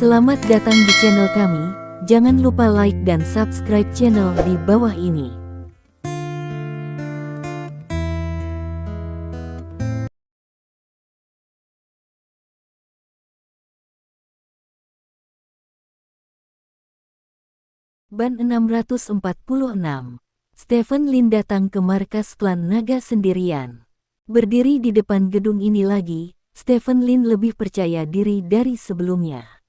Selamat datang di channel kami, jangan lupa like dan subscribe channel di bawah ini. Ban 646. Stephen Lin datang ke markas klan naga sendirian. Berdiri di depan gedung ini lagi, Stephen Lin lebih percaya diri dari sebelumnya.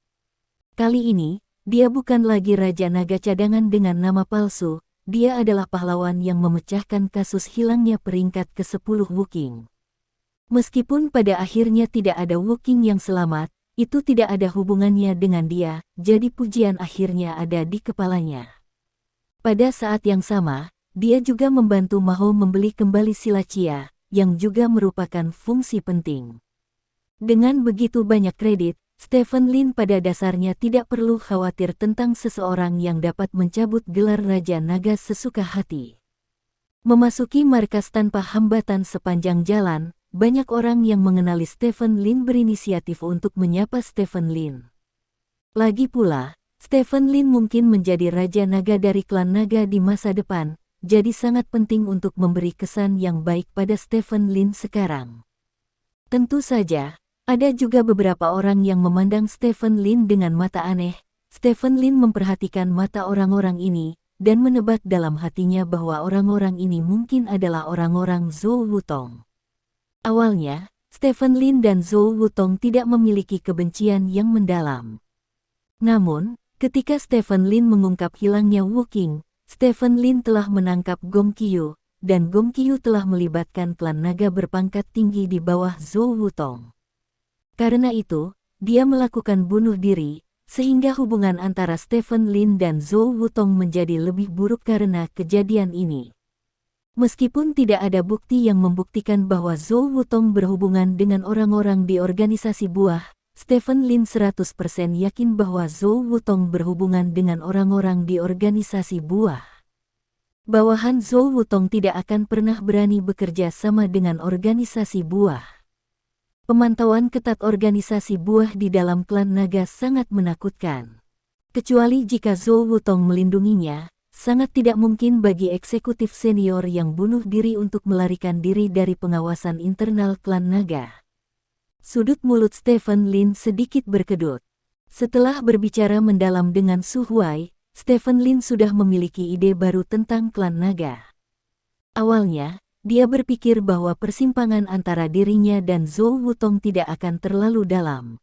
Kali ini, dia bukan lagi Raja Naga Cadangan dengan nama palsu, dia adalah pahlawan yang memecahkan kasus hilangnya peringkat ke-10 Wooking. Meskipun pada akhirnya tidak ada Wooking yang selamat, itu tidak ada hubungannya dengan dia, jadi pujian akhirnya ada di kepalanya. Pada saat yang sama, dia juga membantu Mahou membeli kembali Silacia, yang juga merupakan fungsi penting. Dengan begitu banyak kredit, Stephen Lin pada dasarnya tidak perlu khawatir tentang seseorang yang dapat mencabut gelar Raja Naga sesuka hati. Memasuki markas tanpa hambatan sepanjang jalan, banyak orang yang mengenali Stephen Lin berinisiatif untuk menyapa Stephen Lin. Lagi pula, Stephen Lin mungkin menjadi Raja Naga dari klan naga di masa depan, jadi sangat penting untuk memberi kesan yang baik pada Stephen Lin sekarang. Tentu saja, ada juga beberapa orang yang memandang Stephen Lin dengan mata aneh. Stephen Lin memperhatikan mata orang-orang ini, dan menebak dalam hatinya bahwa orang-orang ini mungkin adalah orang-orang Zhou Wutong. Awalnya, Stephen Lin dan Zhou Wutong tidak memiliki kebencian yang mendalam. Namun, ketika Stephen Lin mengungkap hilangnya Wooking, Stephen Lin telah menangkap Gong Qiu, dan Gong Qiu telah melibatkan klan naga berpangkat tinggi di bawah Zhou Wutong. Karena itu, dia melakukan bunuh diri, sehingga hubungan antara Stephen Lin dan Zhou Wutong menjadi lebih buruk karena kejadian ini. Meskipun tidak ada bukti yang membuktikan bahwa Zhou Wutong berhubungan dengan orang-orang di organisasi buah, Stephen Lin 100% yakin bahwa Zhou Wutong berhubungan dengan orang-orang di organisasi buah. Bawahan Zhou Wutong tidak akan pernah berani bekerja sama dengan organisasi buah. Pemantauan ketat organisasi buah di dalam klan naga sangat menakutkan. Kecuali jika Zhou Wutong melindunginya, sangat tidak mungkin bagi eksekutif senior yang bunuh diri untuk melarikan diri dari pengawasan internal klan naga. Sudut mulut Stephen Lin sedikit berkedut. Setelah berbicara mendalam dengan Su Huai, Stephen Lin sudah memiliki ide baru tentang klan naga. Awalnya, dia berpikir bahwa persimpangan antara dirinya dan Zhou Wutong tidak akan terlalu dalam.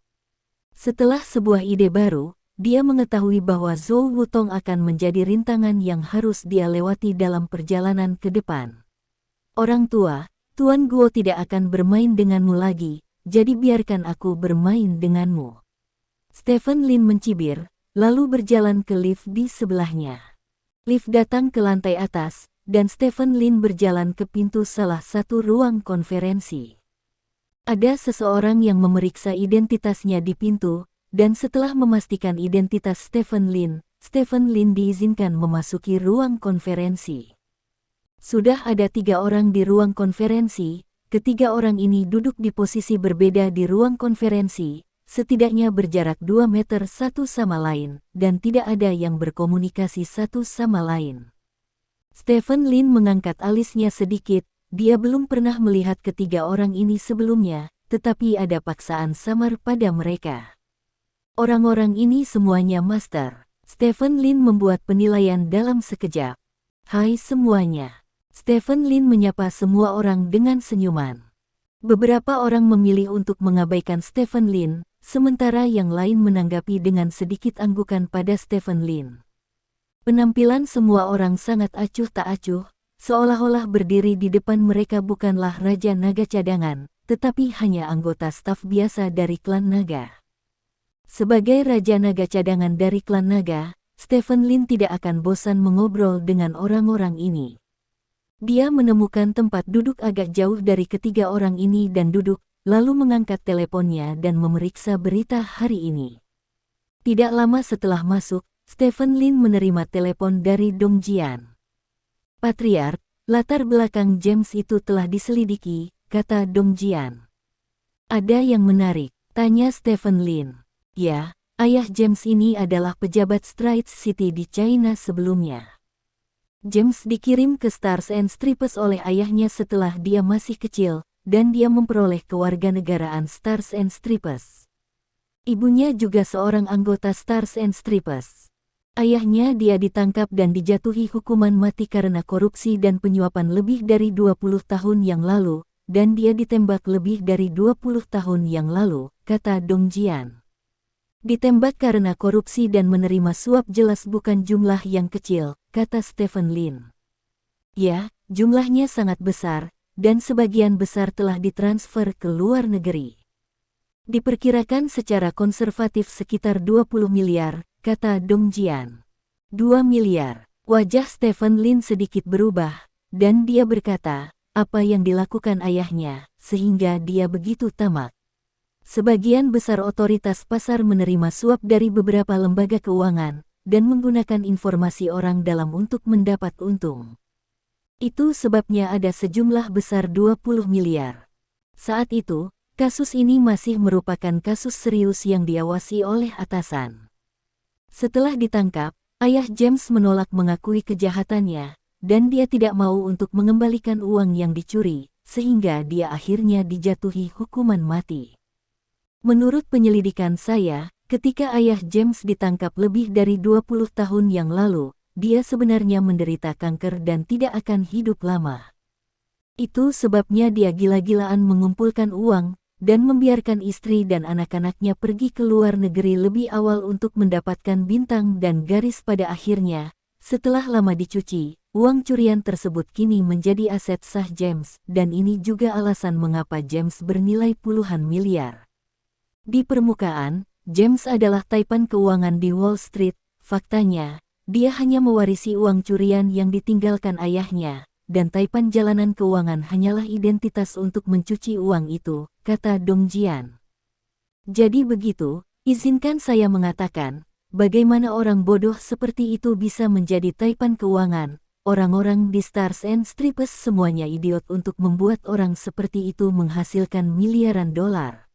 Setelah sebuah ide baru, dia mengetahui bahwa Zhou Wutong akan menjadi rintangan yang harus dia lewati dalam perjalanan ke depan. Orang tua, Tuan Guo tidak akan bermain denganmu lagi, jadi biarkan aku bermain denganmu. Stephen Lin mencibir, lalu berjalan ke lift di sebelahnya. Lift datang ke lantai atas, dan Stephen Lin berjalan ke pintu salah satu ruang konferensi. Ada seseorang yang memeriksa identitasnya di pintu, dan setelah memastikan identitas Stephen Lin diizinkan memasuki ruang konferensi. Sudah ada 3 orang di ruang konferensi, ketiga orang ini duduk di posisi berbeda di ruang konferensi, setidaknya berjarak 2 meter satu sama lain, dan tidak ada yang berkomunikasi satu sama lain. Stephen Lin mengangkat alisnya sedikit, dia belum pernah melihat ketiga orang ini sebelumnya, tetapi ada paksaan samar pada mereka. Orang-orang ini semuanya master. Stephen Lin membuat penilaian dalam sekejap. Hai semuanya. Stephen Lin menyapa semua orang dengan senyuman. Beberapa orang memilih untuk mengabaikan Stephen Lin, sementara yang lain menanggapi dengan sedikit anggukan pada Stephen Lin. Penampilan semua orang sangat acuh tak acuh, seolah-olah berdiri di depan mereka bukanlah Raja Naga Cadangan, tetapi hanya anggota staf biasa dari klan naga. Sebagai Raja Naga Cadangan dari klan naga, Stephen Lin tidak akan bosan mengobrol dengan orang-orang ini. Dia menemukan tempat duduk agak jauh dari ketiga orang ini dan duduk, lalu mengangkat teleponnya dan memeriksa berita hari ini. Tidak lama setelah masuk, Stephen Lin menerima telepon dari Dong Jian. Patriark, latar belakang James itu telah diselidiki, kata Dong Jian. Ada yang menarik, tanya Stephen Lin. Ya, Ayah James ini adalah pejabat Straits City di China sebelumnya. James dikirim ke Stars and Stripes oleh ayahnya setelah dia masih kecil, dan dia memperoleh kewarganegaraan Stars and Stripes. Ibunya juga seorang anggota Stars and Stripes. Ayahnya dia ditangkap dan dijatuhi hukuman mati karena korupsi dan penyuapan lebih dari 20 tahun yang lalu, dan dia ditembak lebih dari 20 tahun yang lalu, kata Dong Jian. Ditembak karena korupsi dan menerima suap jelas bukan jumlah yang kecil, kata Stephen Lin. Ya, jumlahnya sangat besar, dan sebagian besar telah ditransfer ke luar negeri. Diperkirakan secara konservatif sekitar 20 miliar, kata Dong Jian. 2 miliar. Wajah Stephen Lin sedikit berubah, dan dia berkata, apa yang dilakukan ayahnya, sehingga dia begitu tamak. Sebagian besar otoritas pasar menerima suap dari beberapa lembaga keuangan, dan menggunakan informasi orang dalam untuk mendapat untung. Itu sebabnya ada sejumlah besar 20 miliar. Saat itu, kasus ini masih merupakan kasus serius yang diawasi oleh atasan. Setelah ditangkap, ayah James menolak mengakui kejahatannya, dan dia tidak mau untuk mengembalikan uang yang dicuri, sehingga dia akhirnya dijatuhi hukuman mati. Menurut penyelidikan saya, ketika ayah James ditangkap lebih dari 20 tahun yang lalu, dia sebenarnya menderita kanker dan tidak akan hidup lama. Itu sebabnya dia gila-gilaan mengumpulkan uang, dan membiarkan istri dan anak-anaknya pergi ke luar negeri lebih awal untuk mendapatkan bintang dan garis pada akhirnya. Setelah lama dicuci, uang curian tersebut kini menjadi aset sah James, dan ini juga alasan mengapa James bernilai puluhan miliar. Di permukaan, James adalah taipan keuangan di Wall Street. Faktanya, dia hanya mewarisi uang curian yang ditinggalkan ayahnya, dan taipan jalanan keuangan hanyalah identitas untuk mencuci uang itu, kata Dong Jian. Jadi begitu, izinkan saya mengatakan, bagaimana orang bodoh seperti itu bisa menjadi taipan keuangan. Orang-orang di Stars and Stripes semuanya idiot untuk membuat orang seperti itu menghasilkan miliaran dolar.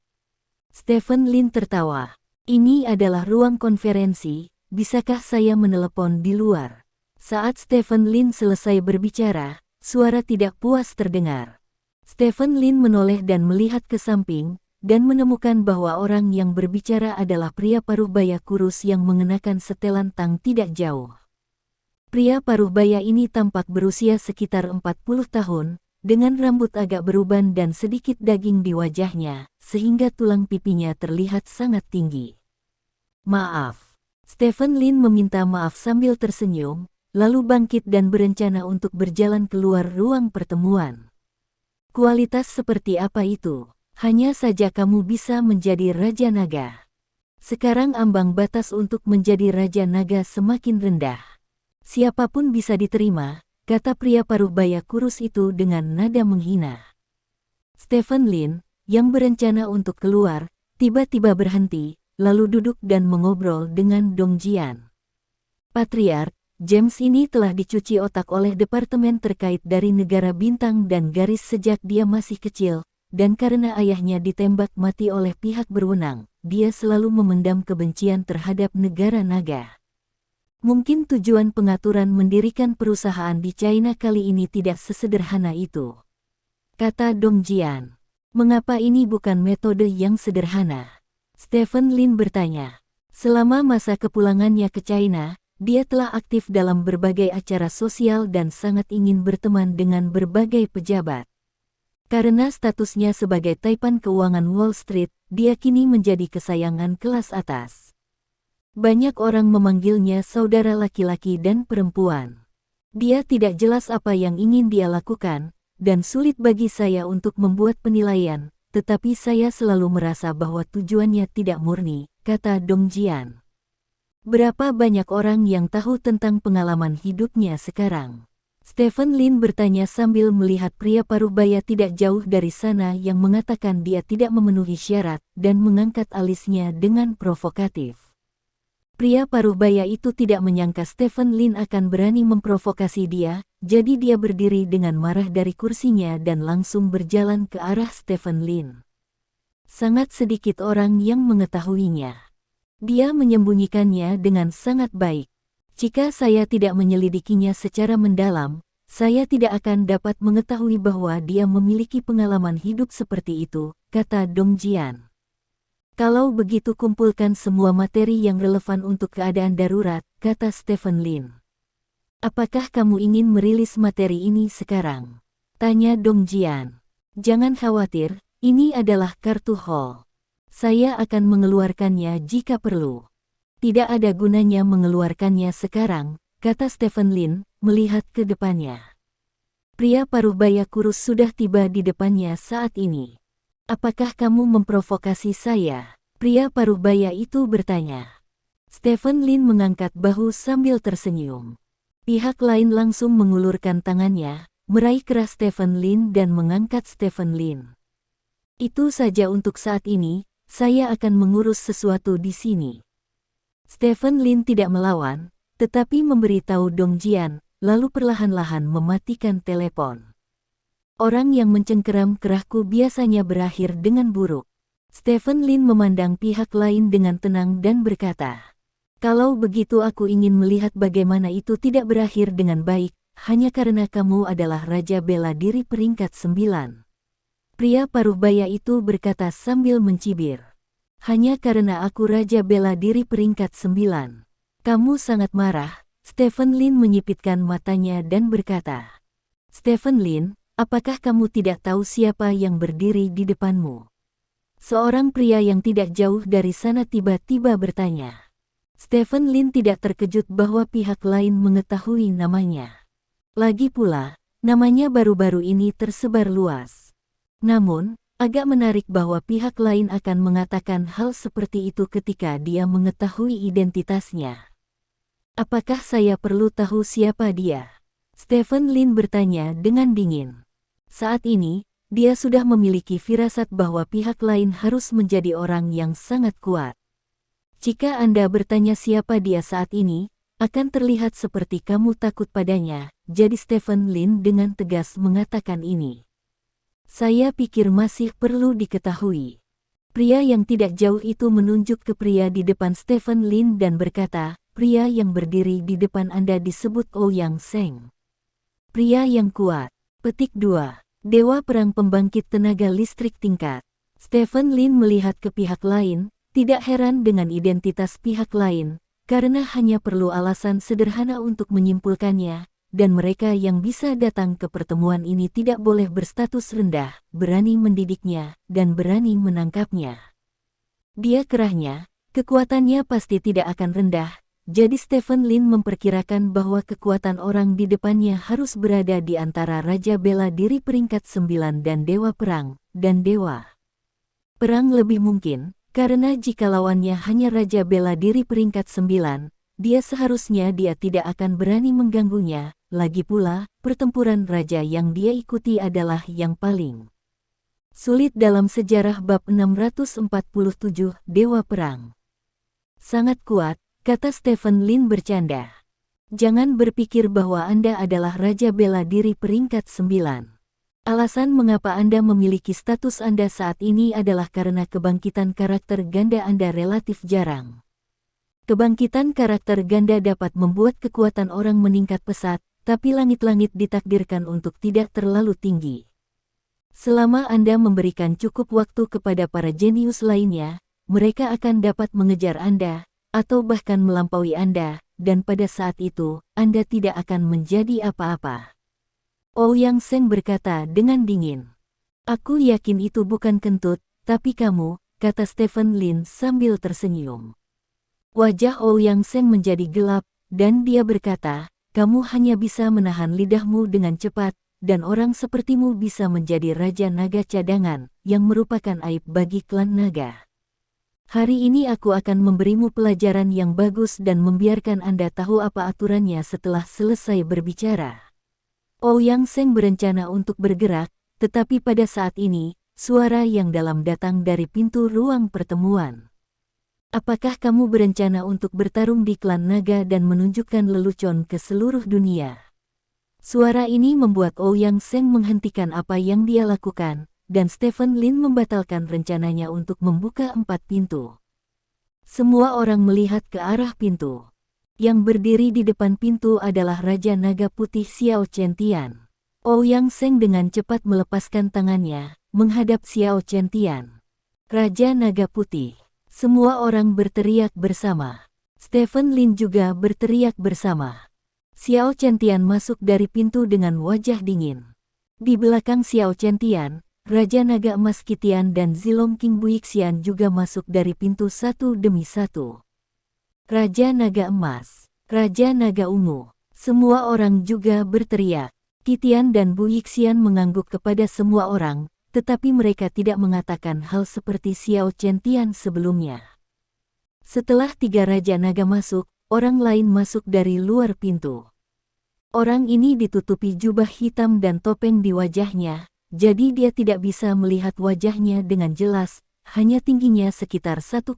Stephen Lin tertawa. Ini adalah ruang konferensi, bisakah saya menelepon di luar? Saat Stephen Lin selesai berbicara, suara tidak puas terdengar. Stephen Lin menoleh dan melihat ke samping, dan menemukan bahwa orang yang berbicara adalah pria paruh baya kurus yang mengenakan setelan tang tidak jauh. Pria paruh baya ini tampak berusia sekitar 40 tahun, dengan rambut agak beruban dan sedikit daging di wajahnya, sehingga tulang pipinya terlihat sangat tinggi. Maaf. Stephen Lin meminta maaf sambil tersenyum, lalu bangkit dan berencana untuk berjalan keluar ruang pertemuan. Kualitas seperti apa itu? Hanya saja kamu bisa menjadi Raja Naga. Sekarang ambang batas untuk menjadi Raja Naga semakin rendah. Siapapun bisa diterima, kata pria paruh baya kurus itu dengan nada menghina. Stephen Lin, yang berencana untuk keluar, tiba-tiba berhenti, lalu duduk dan mengobrol dengan Dong Jian. Patriark, James ini telah dicuci otak oleh departemen terkait dari negara bintang dan garis sejak dia masih kecil, dan karena ayahnya ditembak mati oleh pihak berwenang, dia selalu memendam kebencian terhadap negara naga. Mungkin tujuan pengaturan mendirikan perusahaan di China kali ini tidak sesederhana itu, kata Dong Jian. Mengapa ini bukan metode yang sederhana? Stephen Lin bertanya. Selama masa kepulangannya ke China, dia telah aktif dalam berbagai acara sosial dan sangat ingin berteman dengan berbagai pejabat. Karena statusnya sebagai taipan keuangan Wall Street, dia kini menjadi kesayangan kelas atas. Banyak orang memanggilnya saudara laki-laki dan perempuan. Dia tidak jelas apa yang ingin dia lakukan, dan sulit bagi saya untuk membuat penilaian, tetapi saya selalu merasa bahwa tujuannya tidak murni, kata Dong Jian. Berapa banyak orang yang tahu tentang pengalaman hidupnya sekarang? Stephen Lin bertanya sambil melihat pria paruh baya tidak jauh dari sana yang mengatakan dia tidak memenuhi syarat dan mengangkat alisnya dengan provokatif. Pria paruh baya itu tidak menyangka Stephen Lin akan berani memprovokasi dia, jadi dia berdiri dengan marah dari kursinya dan langsung berjalan ke arah Stephen Lin. Sangat sedikit orang yang mengetahuinya. Dia menyembunyikannya dengan sangat baik. Jika saya tidak menyelidikinya secara mendalam, saya tidak akan dapat mengetahui bahwa dia memiliki pengalaman hidup seperti itu, kata Dong Jian. Kalau begitu kumpulkan semua materi yang relevan untuk keadaan darurat, kata Stephen Lin. Apakah kamu ingin merilis materi ini sekarang? Tanya Dong Jian. Jangan khawatir, ini adalah kartu Hall. Saya akan mengeluarkannya jika perlu. Tidak ada gunanya mengeluarkannya sekarang, kata Stephen Lin, melihat ke depannya. Pria paruh baya kurus sudah tiba di depannya saat ini. Apakah kamu memprovokasi saya? Pria paruh baya itu bertanya. Stephen Lin mengangkat bahu sambil tersenyum. Pihak lain langsung mengulurkan tangannya, meraih keras Stephen Lin dan mengangkat Stephen Lin. Itu saja untuk saat ini, saya akan mengurus sesuatu di sini. Stephen Lin tidak melawan, tetapi memberitahu Dong Jian, lalu perlahan-lahan mematikan telepon. Orang yang mencengkeram kerahku biasanya berakhir dengan buruk. Stephen Lin memandang pihak lain dengan tenang dan berkata, kalau begitu aku ingin melihat bagaimana itu tidak berakhir dengan baik, hanya karena kamu adalah Raja Bela Diri peringkat 9. Pria paruh baya itu berkata sambil mencibir. Hanya karena aku Raja Bela Diri peringkat 9. Kamu sangat marah, Stephen Lin menyipitkan matanya dan berkata. Stephen Lin, apakah kamu tidak tahu siapa yang berdiri di depanmu? Seorang pria yang tidak jauh dari sana tiba-tiba bertanya. Stephen Lin tidak terkejut bahwa pihak lain mengetahui namanya. Lagi pula, namanya baru-baru ini tersebar luas. Namun, agak menarik bahwa pihak lain akan mengatakan hal seperti itu ketika dia mengetahui identitasnya. Apakah saya perlu tahu siapa dia? Stephen Lin bertanya dengan dingin. Saat ini, dia sudah memiliki firasat bahwa pihak lain harus menjadi orang yang sangat kuat. Jika Anda bertanya siapa dia saat ini, akan terlihat seperti kamu takut padanya, jadi Stephen Lin dengan tegas mengatakan ini. Saya pikir masih perlu diketahui. Pria yang tidak jauh itu menunjuk ke pria di depan Stephen Lin dan berkata, pria yang berdiri di depan Anda disebut Ouyang Seng. Pria yang kuat. Petik 2. Dewa Perang Pembangkit Tenaga Listrik Tingkat. Stephen Lin melihat ke pihak lain, tidak heran dengan identitas pihak lain, karena hanya perlu alasan sederhana untuk menyimpulkannya. Dan mereka yang bisa datang ke pertemuan ini tidak boleh berstatus rendah, berani mendidiknya, dan berani menangkapnya. Dia kerahnya, kekuatannya pasti tidak akan rendah, jadi Stephen Lin memperkirakan bahwa kekuatan orang di depannya harus berada di antara Raja Bela Diri peringkat 9 dan Dewa Perang, dan Dewa Perang lebih mungkin, karena jika lawannya hanya Raja Bela Diri peringkat 9, dia tidak akan berani mengganggunya. Lagi pula, pertempuran raja yang dia ikuti adalah yang paling sulit dalam sejarah bab 647 Dewa Perang. Sangat kuat, kata Stephen Lin bercanda. Jangan berpikir bahwa Anda adalah Raja Bela Diri peringkat 9. Alasan mengapa Anda memiliki status Anda saat ini adalah karena kebangkitan karakter ganda Anda relatif jarang. Kebangkitan karakter ganda dapat membuat kekuatan orang meningkat pesat, tapi langit-langit ditakdirkan untuk tidak terlalu tinggi. Selama Anda memberikan cukup waktu kepada para jenius lainnya, mereka akan dapat mengejar Anda, atau bahkan melampaui Anda, dan pada saat itu, Anda tidak akan menjadi apa-apa. Ouyang Seng berkata dengan dingin. Aku yakin itu bukan kentut, tapi kamu, kata Stephen Lin sambil tersenyum. Wajah Ouyang Seng menjadi gelap, dan dia berkata, kamu hanya bisa menahan lidahmu dengan cepat, dan orang sepertimu bisa menjadi Raja Naga cadangan, yang merupakan aib bagi klan naga. Hari ini aku akan memberimu pelajaran yang bagus dan membiarkan Anda tahu apa aturannya setelah selesai berbicara. Ouyang Seng berencana untuk bergerak, tetapi pada saat ini, suara yang dalam datang dari pintu ruang pertemuan. Apakah kamu berencana untuk bertarung di klan naga dan menunjukkan lelucon ke seluruh dunia? Suara ini membuat Ouyang Seng menghentikan apa yang dia lakukan, dan Stephen Lin membatalkan rencananya untuk membuka 4 pintu. Semua orang melihat ke arah pintu. Yang berdiri di depan pintu adalah Raja Naga Putih Xiao Chentian. Ouyang Seng dengan cepat melepaskan tangannya, menghadap Xiao Chentian. Raja Naga Putih. Semua orang berteriak bersama. Stephen Lin juga berteriak bersama. Xiao Chentian masuk dari pintu dengan wajah dingin. Di belakang Xiao Chentian, Raja Naga Emas Kitian dan Zilong King Buixian juga masuk dari pintu satu demi satu. Raja Naga Emas, Raja Naga Ungu, semua orang juga berteriak. Kitian dan Buixian mengangguk kepada semua orang, tetapi mereka tidak mengatakan hal seperti Xiao Chentian sebelumnya. Setelah 3 Raja Naga masuk, orang lain masuk dari luar pintu. Orang ini ditutupi jubah hitam dan topeng di wajahnya, jadi dia tidak bisa melihat wajahnya dengan jelas, hanya tingginya sekitar 1,7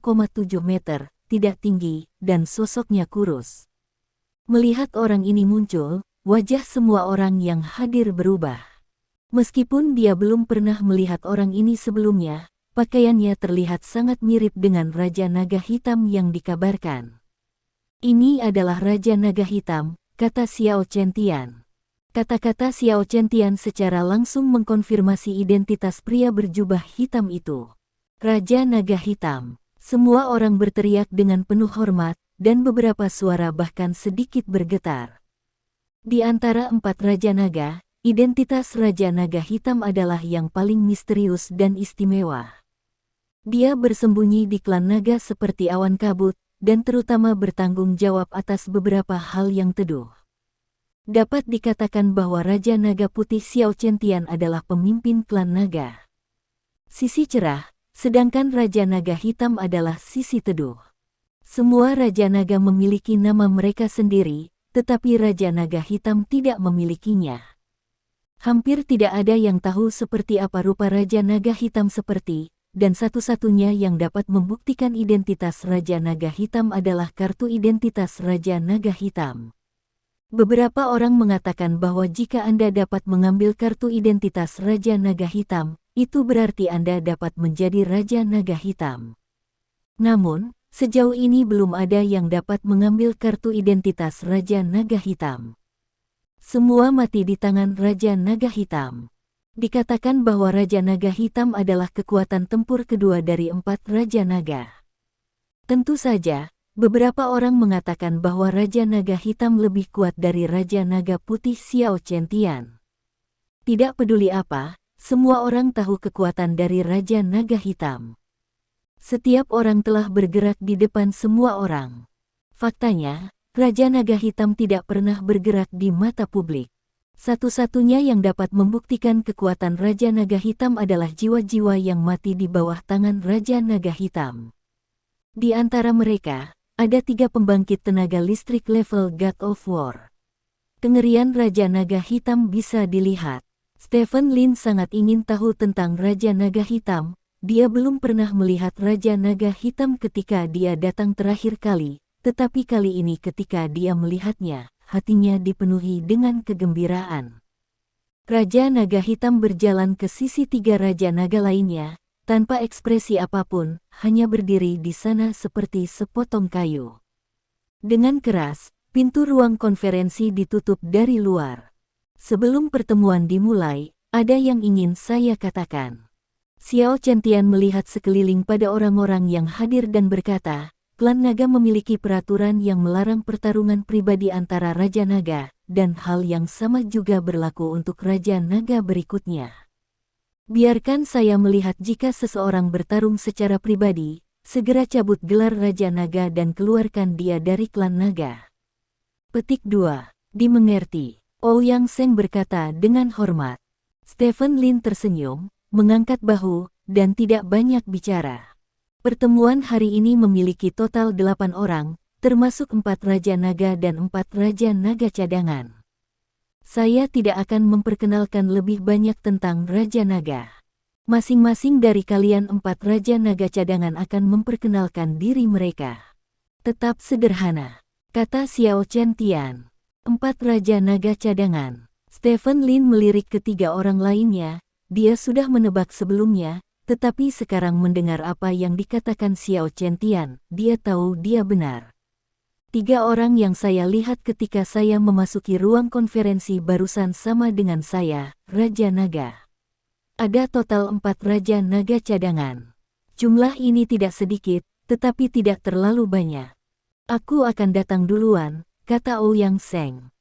meter, tidak tinggi, dan sosoknya kurus. Melihat orang ini muncul, wajah semua orang yang hadir berubah. Meskipun dia belum pernah melihat orang ini sebelumnya, pakaiannya terlihat sangat mirip dengan Raja Naga Hitam yang dikabarkan. Ini adalah Raja Naga Hitam, kata Xiao Chentian. Kata-kata Xiao Chentian secara langsung mengkonfirmasi identitas pria berjubah hitam itu. Raja Naga Hitam. Semua orang berteriak dengan penuh hormat, dan beberapa suara bahkan sedikit bergetar. Di antara 4 Raja Naga, identitas Raja Naga Hitam adalah yang paling misterius dan istimewa. Dia bersembunyi di klan naga seperti awan kabut, dan terutama bertanggung jawab atas beberapa hal yang teduh. Dapat dikatakan bahwa Raja Naga Putih Xiao Chentian adalah pemimpin klan naga. Sisi cerah, sedangkan Raja Naga Hitam adalah sisi teduh. Semua Raja Naga memiliki nama mereka sendiri, tetapi Raja Naga Hitam tidak memilikinya. Hampir tidak ada yang tahu seperti apa rupa Raja Naga Hitam seperti, dan satu-satunya yang dapat membuktikan identitas Raja Naga Hitam adalah kartu identitas Raja Naga Hitam. Beberapa orang mengatakan bahwa jika Anda dapat mengambil kartu identitas Raja Naga Hitam, itu berarti Anda dapat menjadi Raja Naga Hitam. Namun, sejauh ini belum ada yang dapat mengambil kartu identitas Raja Naga Hitam. Semua mati di tangan Raja Naga Hitam. Dikatakan bahwa Raja Naga Hitam adalah kekuatan tempur kedua dari 4 Raja Naga. Tentu saja, beberapa orang mengatakan bahwa Raja Naga Hitam lebih kuat dari Raja Naga Putih Xiao Chentian. Tidak peduli apa, semua orang tahu kekuatan dari Raja Naga Hitam. Setiap orang telah bergerak di depan semua orang. Faktanya, Raja Naga Hitam tidak pernah bergerak di mata publik. Satu-satunya yang dapat membuktikan kekuatan Raja Naga Hitam adalah jiwa-jiwa yang mati di bawah tangan Raja Naga Hitam. Di antara mereka, ada 3 pembangkit tenaga listrik level God of War. Kengerian Raja Naga Hitam bisa dilihat. Stephen Lin sangat ingin tahu tentang Raja Naga Hitam. Dia belum pernah melihat Raja Naga Hitam ketika dia datang terakhir kali, tetapi kali ini ketika dia melihatnya, hatinya dipenuhi dengan kegembiraan. Raja Naga Hitam berjalan ke sisi 3 Raja Naga lainnya, tanpa ekspresi apapun, hanya berdiri di sana seperti sepotong kayu. Dengan keras, pintu ruang konferensi ditutup dari luar. Sebelum pertemuan dimulai, ada yang ingin saya katakan. Xiao Chentian melihat sekeliling pada orang-orang yang hadir dan berkata, klan naga memiliki peraturan yang melarang pertarungan pribadi antara Raja Naga, dan hal yang sama juga berlaku untuk Raja Naga berikutnya. Biarkan saya melihat jika seseorang bertarung secara pribadi, segera cabut gelar Raja Naga dan keluarkan dia dari klan naga. Petik 2. Dimengerti. Ouyang Seng berkata dengan hormat. Stephen Lin tersenyum, mengangkat bahu, dan tidak banyak bicara. Pertemuan hari ini memiliki total 8 orang, termasuk 4 Raja Naga dan 4 Raja Naga cadangan. Saya tidak akan memperkenalkan lebih banyak tentang Raja Naga. Masing-masing dari kalian 4 Raja Naga cadangan akan memperkenalkan diri mereka. Tetap sederhana, kata Xiao Chentian. 4 Raja Naga cadangan. Stephen Lin melirik ke 3 orang lainnya, dia sudah menebak sebelumnya, tetapi sekarang mendengar apa yang dikatakan Xiao Chentian, dia tahu dia benar. 3 orang yang saya lihat ketika saya memasuki ruang konferensi barusan sama dengan saya, Raja Naga. Ada total 4 Raja Naga cadangan. Jumlah ini tidak sedikit, tetapi tidak terlalu banyak. Aku akan datang duluan, kata Ouyang Seng.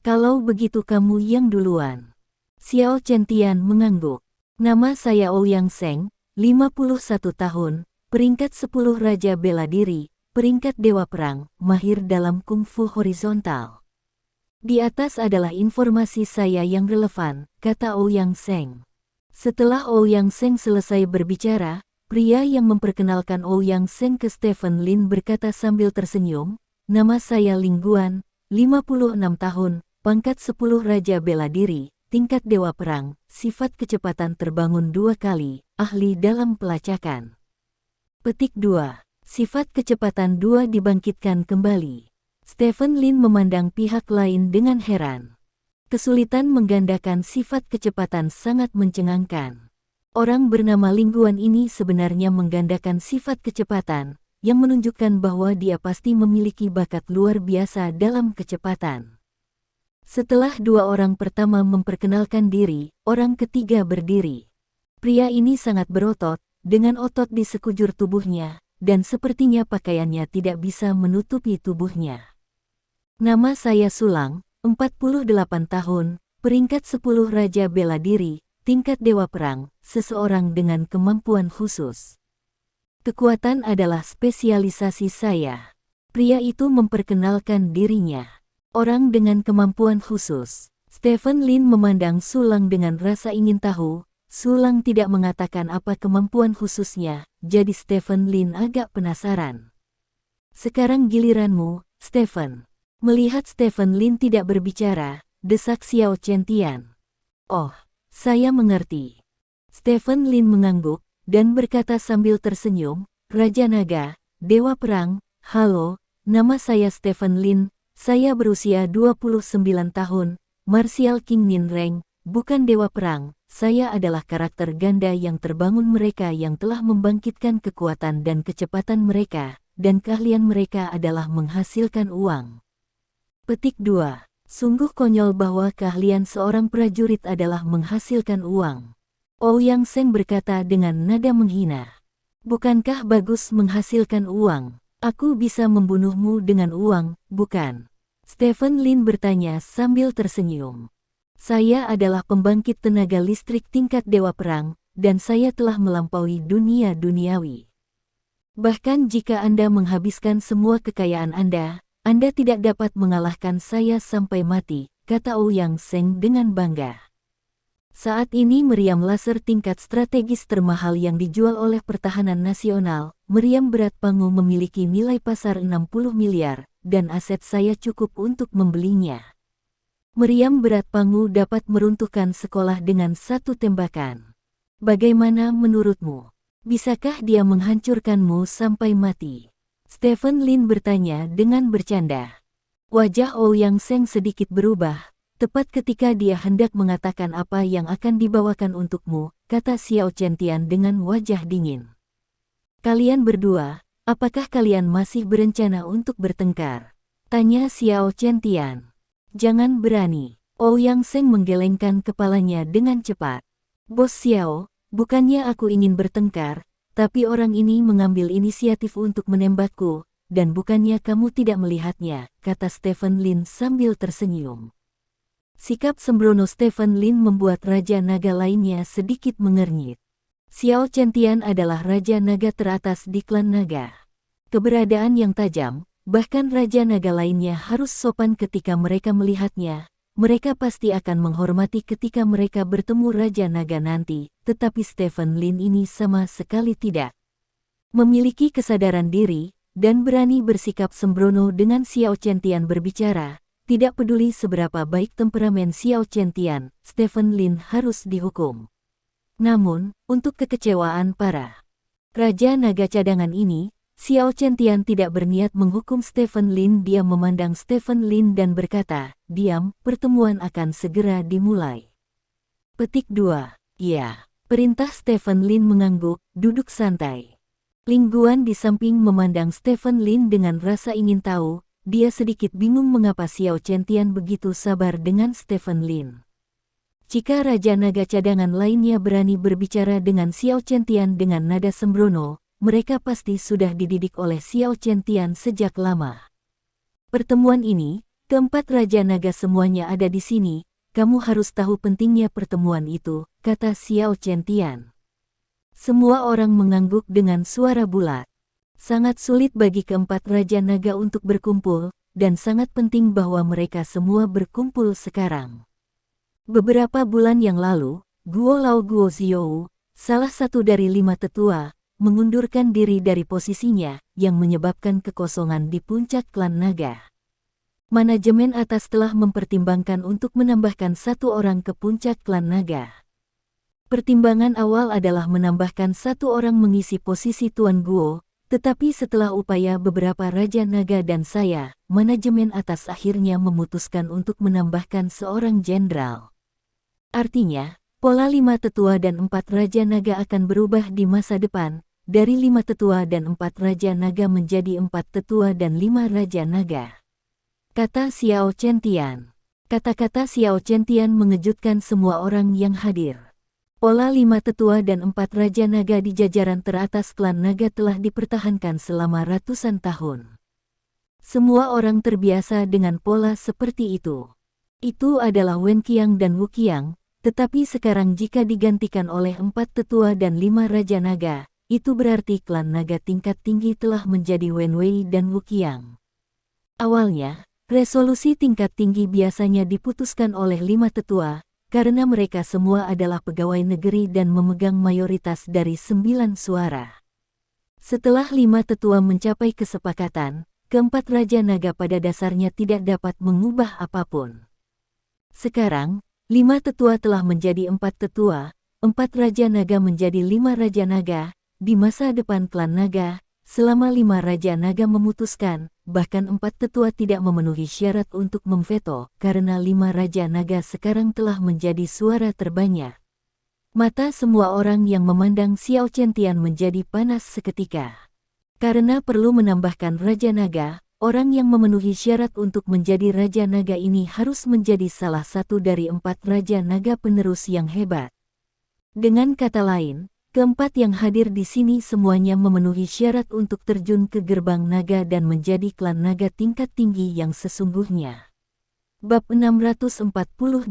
Kalau begitu kamu yang duluan. Xiao Chentian mengangguk. Nama saya Ouyang Seng, 51 tahun, peringkat 10 Raja Bela Diri, peringkat Dewa Perang, mahir dalam kungfu horizontal. Di atas adalah informasi saya yang relevan, kata Ouyang Seng. Setelah Ouyang Seng selesai berbicara, pria yang memperkenalkan Ouyang Seng ke Stephen Lin berkata sambil tersenyum, nama saya Ling Guan, 56 tahun, pangkat 10 Raja Bela Diri, tingkat Dewa Perang, sifat kecepatan terbangun 2 kali, ahli dalam pelacakan. Petik 2. Sifat kecepatan 2 dibangkitkan kembali. Stephen Lin memandang pihak lain dengan heran. Kesulitan menggandakan sifat kecepatan sangat mencengangkan. Orang bernama Ling Guan ini sebenarnya menggandakan sifat kecepatan, yang menunjukkan bahwa dia pasti memiliki bakat luar biasa dalam kecepatan. Setelah 2 orang pertama memperkenalkan diri, orang ketiga berdiri. Pria ini sangat berotot, dengan otot di sekujur tubuhnya, dan sepertinya pakaiannya tidak bisa menutupi tubuhnya. Nama saya Sulang, 48 tahun, peringkat 10 Raja Bela Diri, tingkat Dewa Perang, seseorang dengan kemampuan khusus. Kekuatan adalah spesialisasi saya. Pria itu memperkenalkan dirinya. Orang dengan kemampuan khusus. Stephen Lin memandang Sulang dengan rasa ingin tahu. Sulang tidak mengatakan apa kemampuan khususnya, jadi Stephen Lin agak penasaran. Sekarang giliranmu, Stephen. Melihat Stephen Lin tidak berbicara, desak Xiao Chentian. Oh, saya mengerti. Stephen Lin mengangguk, dan berkata sambil tersenyum, Raja Naga, Dewa Perang, halo, nama saya Stephen Lin, saya berusia 29 tahun, Martial King Nin Reng, bukan Dewa Perang, saya adalah karakter ganda yang terbangun mereka yang telah membangkitkan kekuatan dan kecepatan mereka, dan keahlian mereka adalah menghasilkan uang. Petik 2. Sungguh konyol bahwa keahlian seorang prajurit adalah menghasilkan uang. Ouyang Seng berkata dengan nada menghina. Bukankah bagus menghasilkan uang? Aku bisa membunuhmu dengan uang, bukan? Stephen Lin bertanya sambil tersenyum. Saya adalah pembangkit tenaga listrik tingkat Dewa Perang, dan saya telah melampaui dunia duniawi. Bahkan jika Anda menghabiskan semua kekayaan Anda tidak dapat mengalahkan saya sampai mati, kata Ouyang Seng dengan bangga. Saat ini meriam laser tingkat strategis termahal yang dijual oleh Pertahanan Nasional, meriam berat Pangu memiliki nilai pasar 60 miliar, dan aset saya cukup untuk membelinya. Meriam berat Pangu dapat meruntuhkan sekolah dengan 1 tembakan. Bagaimana menurutmu? Bisakah dia menghancurkanmu sampai mati? Stephen Lin bertanya dengan bercanda. Wajah Ouyang Seng sedikit berubah, tepat ketika dia hendak mengatakan apa yang akan dibawakan untukmu, kata Xiao Chentian dengan wajah dingin. Kalian berdua, apakah kalian masih berencana untuk bertengkar? Tanya Xiao Chentian. Jangan berani. Ouyang Seng menggelengkan kepalanya dengan cepat. Bos Xiao, bukannya aku ingin bertengkar, tapi orang ini mengambil inisiatif untuk menembakku, dan bukannya kamu tidak melihatnya, kata Stephen Lin sambil tersenyum. Sikap sembrono Stephen Lin membuat Raja Naga lainnya sedikit mengernyit. Xiao Chentian adalah Raja Naga teratas di klan Naga. Keberadaan yang tajam, bahkan Raja Naga lainnya harus sopan ketika mereka melihatnya. Mereka pasti akan menghormati ketika mereka bertemu Raja Naga nanti, tetapi Stephen Lin ini sama sekali tidak. Memiliki kesadaran diri, dan berani bersikap sembrono dengan Xiao Chentian berbicara, tidak peduli seberapa baik temperamen Xiao Chentian, Stephen Lin harus dihukum. Namun, untuk kekecewaan para Raja Naga cadangan ini, Xiao Chentian tidak berniat menghukum Stephen Lin. Dia memandang Stephen Lin dan berkata, diam, pertemuan akan segera dimulai. Petik 2. Ya. Perintah Stephen Lin mengangguk, duduk santai. Ling Guan di samping memandang Stephen Lin dengan rasa ingin tahu, dia sedikit bingung mengapa Xiao Chentian begitu sabar dengan Stephen Lin. Jika Raja Naga cadangan lainnya berani berbicara dengan Xiao Chentian dengan nada sembrono, mereka pasti sudah dididik oleh Xiao Chentian sejak lama. Pertemuan ini, keempat Raja Naga semuanya ada di sini, kamu harus tahu pentingnya pertemuan itu, kata Xiao Chentian. Semua orang mengangguk dengan suara bulat. Sangat sulit bagi keempat Raja Naga untuk berkumpul, dan sangat penting bahwa mereka semua berkumpul sekarang. Beberapa bulan yang lalu, Guo Lao Guo Xiou, salah satu dari 5 tetua, mengundurkan diri dari posisinya, yang menyebabkan kekosongan di puncak klan naga. Manajemen atas telah mempertimbangkan untuk menambahkan 1 orang ke puncak klan naga. Pertimbangan awal adalah menambahkan 1 orang mengisi posisi Tuan Guo, tetapi setelah upaya beberapa Raja Naga dan saya, manajemen atas akhirnya memutuskan untuk menambahkan seorang jenderal. Artinya, pola 5 tetua dan 4 Raja Naga akan berubah di masa depan, dari 5 tetua dan 4 Raja Naga menjadi 4 tetua dan 5 Raja Naga. Kata Xiao Chentian. Kata-kata Xiao Chentian mengejutkan semua orang yang hadir. Pola 5 tetua dan 4 Raja Naga di jajaran teratas klan naga telah dipertahankan selama ratusan tahun. Semua orang terbiasa dengan pola seperti itu. Itu adalah Wen Qiang dan Wu Qiang, tetapi sekarang jika digantikan oleh 4 tetua dan 5 Raja Naga, itu berarti klan naga tingkat tinggi telah menjadi Wen Wei dan Wu Qiang. Awalnya, resolusi tingkat tinggi biasanya diputuskan oleh 5 tetua, karena mereka semua adalah pegawai negeri dan memegang mayoritas dari 9 suara. Setelah 5 tetua mencapai kesepakatan, keempat Raja Naga pada dasarnya tidak dapat mengubah apapun. Sekarang, 5 tetua telah menjadi 4 tetua, 4 Raja Naga menjadi 5 Raja Naga, di masa depan klan naga, selama 5 Raja Naga memutuskan, bahkan 4 tetua tidak memenuhi syarat untuk memveto, karena 5 Raja Naga sekarang telah menjadi suara terbanyak. Mata semua orang yang memandang Xiao Chentian menjadi panas seketika. Karena perlu menambahkan Raja Naga, orang yang memenuhi syarat untuk menjadi Raja Naga ini harus menjadi salah satu dari 4 Raja Naga penerus yang hebat. Dengan kata lain, keempat yang hadir di sini semuanya memenuhi syarat untuk terjun ke gerbang naga dan menjadi klan naga tingkat tinggi yang sesungguhnya. Bab 648.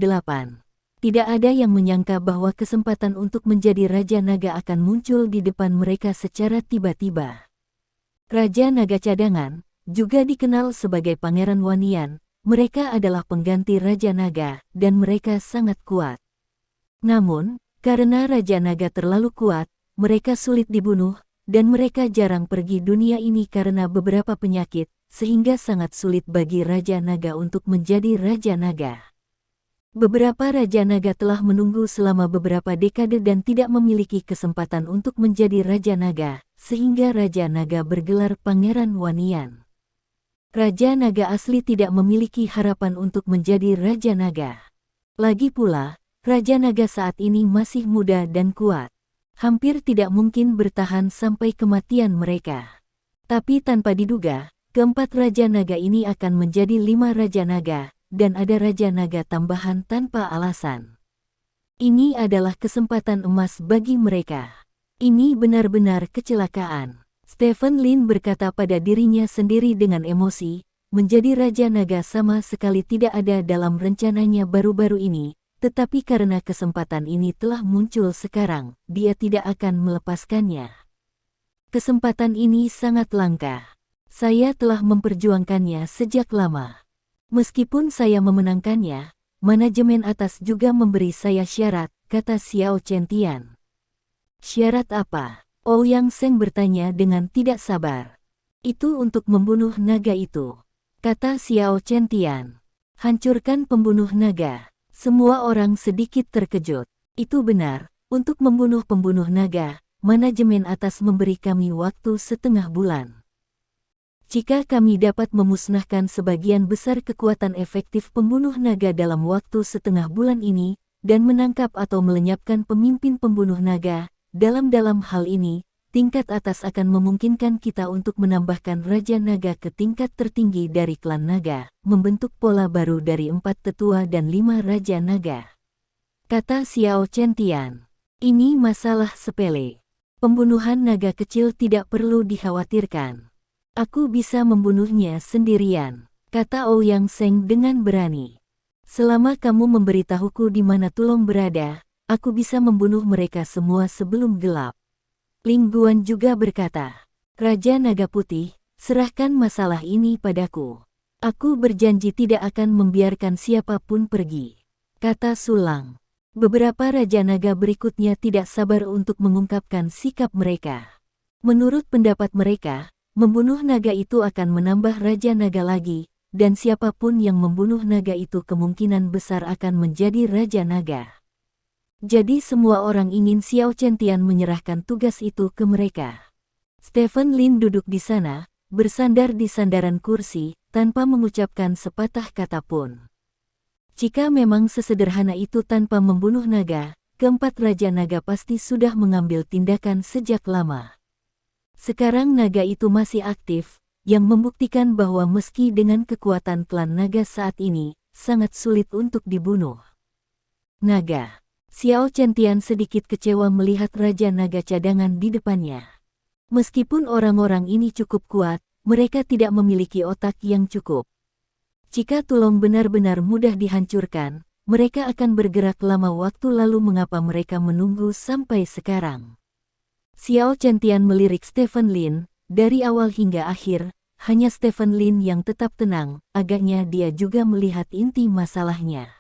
Tidak ada yang menyangka bahwa kesempatan untuk menjadi Raja Naga akan muncul di depan mereka secara tiba-tiba. Raja Naga cadangan, juga dikenal sebagai Pangeran Wanian, mereka adalah pengganti Raja Naga, dan mereka sangat kuat. Namun, karena Raja Naga terlalu kuat, mereka sulit dibunuh, dan mereka jarang pergi dunia ini karena beberapa penyakit, sehingga sangat sulit bagi Raja Naga untuk menjadi Raja Naga. Beberapa Raja Naga telah menunggu selama beberapa dekade dan tidak memiliki kesempatan untuk menjadi Raja Naga, sehingga Raja Naga bergelar Pangeran Wanian. Raja Naga asli tidak memiliki harapan untuk menjadi Raja Naga. Lagi pula, Raja Naga saat ini masih muda dan kuat. Hampir tidak mungkin bertahan sampai kematian mereka. Tapi tanpa diduga, keempat Raja Naga ini akan menjadi 5 Raja Naga, dan ada Raja Naga tambahan tanpa alasan. Ini adalah kesempatan emas bagi mereka. Ini benar-benar kecelakaan. Stephen Lin berkata pada dirinya sendiri dengan emosi, menjadi Raja Naga sama sekali tidak ada dalam rencananya baru-baru ini. Tetapi karena kesempatan ini telah muncul sekarang, dia tidak akan melepaskannya. Kesempatan ini sangat langka. Saya telah memperjuangkannya sejak lama. Meskipun saya memenangkannya, manajemen atas juga memberi saya syarat, kata Xiao Chentian. Syarat apa? Ouyang Seng bertanya dengan tidak sabar. Itu untuk membunuh naga itu, kata Xiao Chentian. Hancurkan pembunuh naga. Semua orang sedikit terkejut. Itu benar, untuk membunuh pembunuh naga, manajemen atas memberi kami waktu setengah bulan. Jika kami dapat memusnahkan sebagian besar kekuatan efektif pembunuh naga dalam waktu setengah bulan ini, dan menangkap atau melenyapkan pemimpin pembunuh naga. Dalam hal ini, tingkat atas akan memungkinkan kita untuk menambahkan Raja Naga ke tingkat tertinggi dari klan naga, membentuk pola baru dari 4 tetua dan 5 Raja Naga. Kata Xiao Chen-Tian. Ini masalah sepele. Pembunuhan naga kecil tidak perlu dikhawatirkan. Aku bisa membunuhnya sendirian, kata Ouyang Seng dengan berani. Selama kamu memberitahuku di mana Tulong berada, aku bisa membunuh mereka semua sebelum gelap. Ling Guan juga berkata, Raja Naga Putih, serahkan masalah ini padaku. Aku berjanji tidak akan membiarkan siapapun pergi, kata Sulang. Beberapa Raja Naga berikutnya tidak sabar untuk mengungkapkan sikap mereka. Menurut pendapat mereka, membunuh naga itu akan menambah Raja Naga lagi, dan siapapun yang membunuh naga itu kemungkinan besar akan menjadi Raja Naga. Jadi semua orang ingin Xiao Chen-Tian menyerahkan tugas itu ke mereka. Stephen Lin duduk di sana, bersandar di sandaran kursi, tanpa mengucapkan sepatah kata pun. Jika memang sesederhana itu tanpa membunuh naga, keempat Raja Naga pasti sudah mengambil tindakan sejak lama. Sekarang naga itu masih aktif, yang membuktikan bahwa meski dengan kekuatan klan naga saat ini, sangat sulit untuk dibunuh. Naga. Xiao Chen-Tian sedikit kecewa melihat Raja Naga cadangan di depannya. Meskipun orang-orang ini cukup kuat, mereka tidak memiliki otak yang cukup. Jika Tulong benar-benar mudah dihancurkan, mereka akan bergerak lama waktu lalu mengapa mereka menunggu sampai sekarang. Xiao Chen-Tian melirik Stephen Lin, dari awal hingga akhir, hanya Stephen Lin yang tetap tenang, agaknya dia juga melihat inti masalahnya.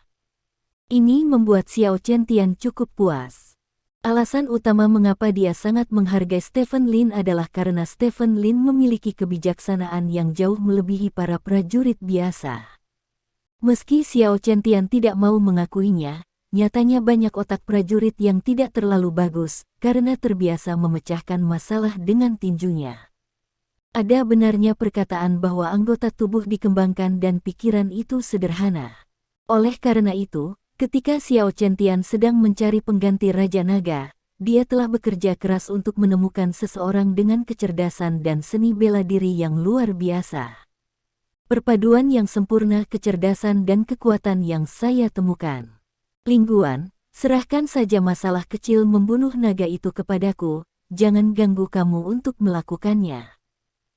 Ini membuat Xiao Chen-Tian cukup puas. Alasan utama mengapa dia sangat menghargai Stephen Lin adalah karena Stephen Lin memiliki kebijaksanaan yang jauh melebihi para prajurit biasa. Meski Xiao Chen-Tian tidak mau mengakuinya, nyatanya banyak otak prajurit yang tidak terlalu bagus, karena terbiasa memecahkan masalah dengan tinjunya. Ada benarnya perkataan bahwa anggota tubuh dikembangkan dan pikiran itu sederhana. Oleh karena itu, ketika Xiao Chen-Tian sedang mencari pengganti Raja Naga, dia telah bekerja keras untuk menemukan seseorang dengan kecerdasan dan seni bela diri yang luar biasa. Perpaduan yang sempurna kecerdasan dan kekuatan yang saya temukan. Ling Guan, serahkan saja masalah kecil membunuh naga itu kepadaku, jangan ganggu kamu untuk melakukannya.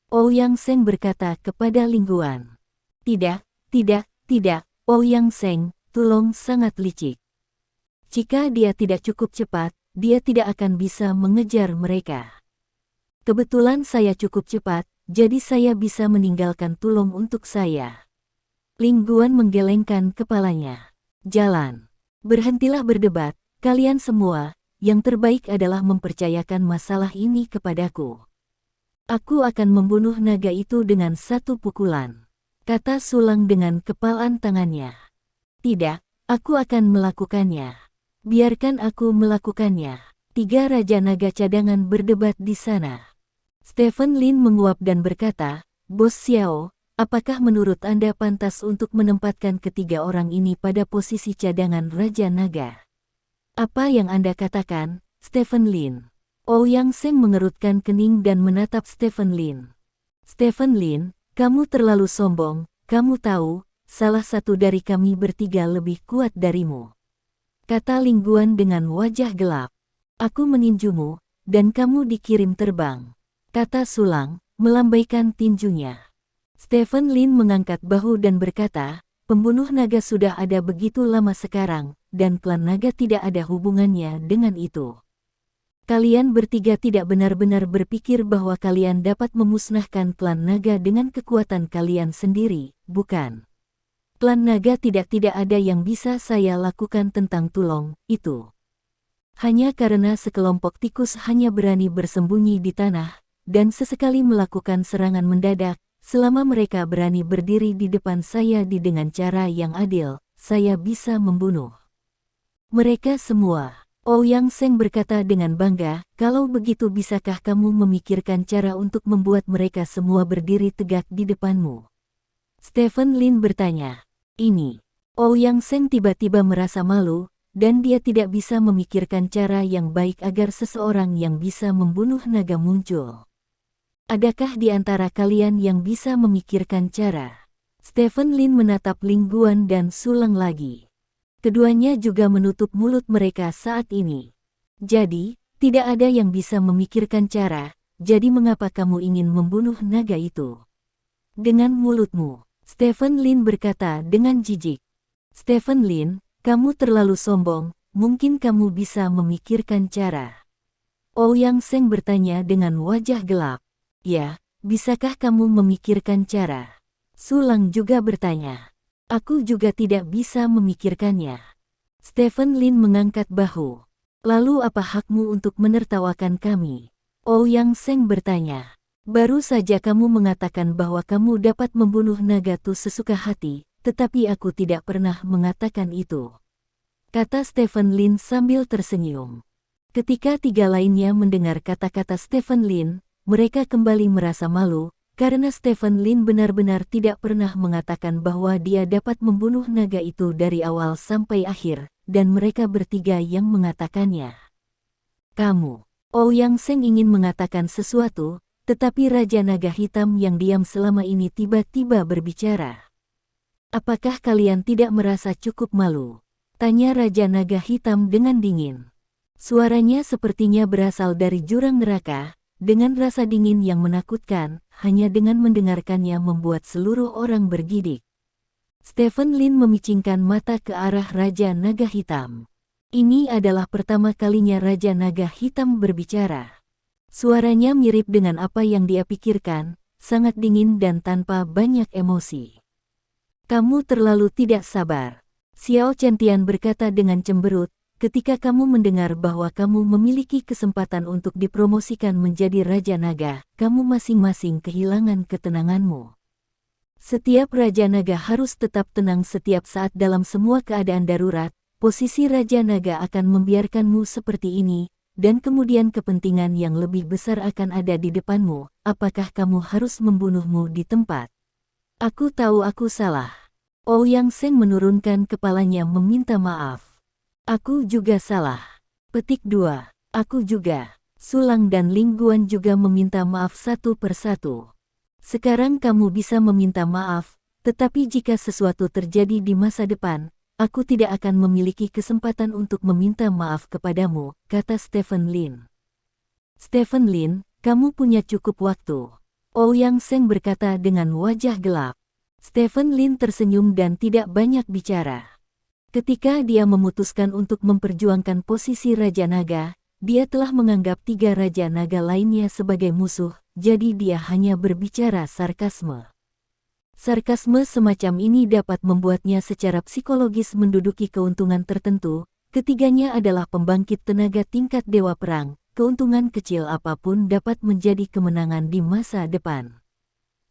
Ouyang Seng berkata kepada Ling Guan. Tidak, Ouyang Seng, Tulong sangat licik. Jika dia tidak cukup cepat, dia tidak akan bisa mengejar mereka. Kebetulan saya cukup cepat, jadi saya bisa meninggalkan Tulong untuk saya. Ling Guan menggelengkan kepalanya. Jalan. Berhentilah berdebat, kalian semua, yang terbaik adalah mempercayakan masalah ini kepadaku. Aku akan membunuh naga itu dengan satu pukulan, kata Sulang dengan kepalan tangannya. Tidak, aku akan melakukannya. Biarkan aku melakukannya. 3 Raja Naga cadangan berdebat di sana. Stephen Lin menguap dan berkata, Bos Xiao, apakah menurut Anda pantas untuk menempatkan ketiga orang ini pada posisi cadangan Raja Naga? Apa yang Anda katakan, Stephen Lin? Ouyang Seng mengerutkan kening dan menatap Stephen Lin. Stephen Lin, kamu terlalu sombong, kamu tahu, salah satu dari kami bertiga lebih kuat darimu. Kata Ling Guan dengan wajah gelap. Aku meninjumu, dan kamu dikirim terbang. Kata Sulang, melambaikan tinjunya. Stephen Lin mengangkat bahu dan berkata, pembunuh naga sudah ada begitu lama sekarang, dan klan naga tidak ada hubungannya dengan itu. Kalian bertiga tidak benar-benar berpikir bahwa kalian dapat memusnahkan klan naga dengan kekuatan kalian sendiri, bukan? Klan naga tidak ada yang bisa saya lakukan tentang Tulong, itu. Hanya karena sekelompok tikus hanya berani bersembunyi di tanah, dan sesekali melakukan serangan mendadak, selama mereka berani berdiri di depan saya dengan cara yang adil, saya bisa membunuh mereka semua. Ouyang Seng berkata dengan bangga, kalau begitu bisakah kamu memikirkan cara untuk membuat mereka semua berdiri tegak di depanmu? Stephen Lin bertanya. Ini. Ouyang Seng tiba-tiba merasa malu, dan dia tidak bisa memikirkan cara yang baik agar seseorang yang bisa membunuh naga muncul. Adakah di antara kalian yang bisa memikirkan cara? Stephen Lin menatap Ling Guan dan Sulang lagi. Keduanya juga menutup mulut mereka saat ini. Jadi, tidak ada yang bisa memikirkan cara, jadi mengapa kamu ingin membunuh naga itu? Dengan mulutmu, Stephen Lin berkata dengan jijik. Stephen Lin, kamu terlalu sombong, mungkin kamu bisa memikirkan cara. Ouyang Seng bertanya dengan wajah gelap. Ya, bisakah kamu memikirkan cara? Sulang juga bertanya. Aku juga tidak bisa memikirkannya. Stephen Lin mengangkat bahu. Lalu apa hakmu untuk menertawakan kami? Ouyang Seng bertanya. Baru saja kamu mengatakan bahwa kamu dapat membunuh naga Tu sesuka hati, tetapi aku tidak pernah mengatakan itu. Kata Stephen Lin sambil tersenyum. Ketika tiga lainnya mendengar kata-kata Stephen Lin, mereka kembali merasa malu, karena Stephen Lin benar-benar tidak pernah mengatakan bahwa dia dapat membunuh naga itu dari awal sampai akhir, dan mereka bertiga yang mengatakannya. Kamu, Ouyang Seng ingin mengatakan sesuatu, tetapi Raja Naga Hitam yang diam selama ini tiba-tiba berbicara. Apakah kalian tidak merasa cukup malu? Tanya Raja Naga Hitam dengan dingin. Suaranya sepertinya berasal dari jurang neraka, dengan rasa dingin yang menakutkan, hanya dengan mendengarkannya membuat seluruh orang bergidik. Stephen Lin memicingkan mata ke arah Raja Naga Hitam. Ini adalah pertama kalinya Raja Naga Hitam berbicara. Suaranya mirip dengan apa yang dia pikirkan, sangat dingin dan tanpa banyak emosi. Kamu terlalu tidak sabar. Xiao Chentian berkata dengan cemberut, ketika kamu mendengar bahwa kamu memiliki kesempatan untuk dipromosikan menjadi Raja Naga, kamu masing-masing kehilangan ketenanganmu. Setiap Raja Naga harus tetap tenang setiap saat dalam semua keadaan darurat. Posisi Raja Naga akan membiarkanmu seperti ini, dan kemudian kepentingan yang lebih besar akan ada di depanmu. Apakah kamu harus membunuhmu di tempat? Aku tahu aku salah. Ouyang Seng menurunkan kepalanya meminta maaf. Aku juga salah. Petik 2. Aku juga. Sulang dan Ling Guan juga meminta maaf satu persatu. Sekarang kamu bisa meminta maaf, tetapi jika sesuatu terjadi di masa depan, aku tidak akan memiliki kesempatan untuk meminta maaf kepadamu, kata Stephen Lin. Stephen Lin, kamu punya cukup waktu. Ouyang Seng berkata dengan wajah gelap. Stephen Lin tersenyum dan tidak banyak bicara. Ketika dia memutuskan untuk memperjuangkan posisi Raja Naga, dia telah menganggap tiga Raja Naga lainnya sebagai musuh, jadi dia hanya berbicara sarkasme. Sarkasme semacam ini dapat membuatnya secara psikologis menduduki keuntungan tertentu. Ketiganya adalah pembangkit tenaga tingkat dewa perang. Keuntungan kecil apapun dapat menjadi kemenangan di masa depan.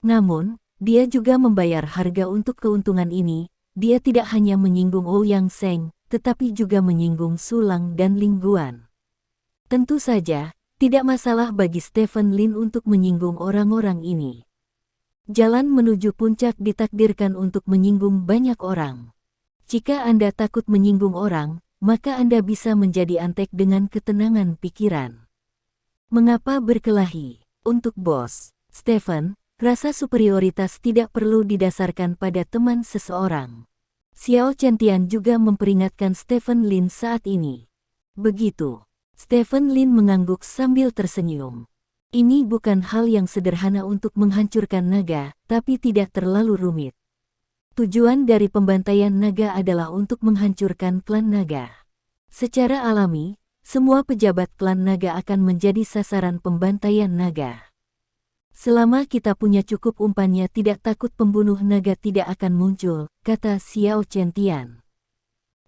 Namun, dia juga membayar harga untuk keuntungan ini. Dia tidak hanya menyinggung Ouyang Seng, tetapi juga menyinggung Sulang dan Ling Guan. Tentu saja, tidak masalah bagi Stephen Lin untuk menyinggung orang-orang ini. Jalan menuju puncak ditakdirkan untuk menyinggung banyak orang. Jika Anda takut menyinggung orang, maka Anda bisa menjadi antek dengan ketenangan pikiran. Mengapa berkelahi? Untuk Bos Stephen, rasa superioritas tidak perlu didasarkan pada teman seseorang. Xiao Chentian juga memperingatkan Stephen Lin saat ini. Begitu. Stephen Lin mengangguk sambil tersenyum. Ini bukan hal yang sederhana untuk menghancurkan naga, tapi tidak terlalu rumit. Tujuan dari pembantaian naga adalah untuk menghancurkan klan naga. Secara alami, semua pejabat klan naga akan menjadi sasaran pembantaian naga. Selama kita punya cukup umpannya tidak takut pembunuh naga tidak akan muncul, kata Xiao Chentian.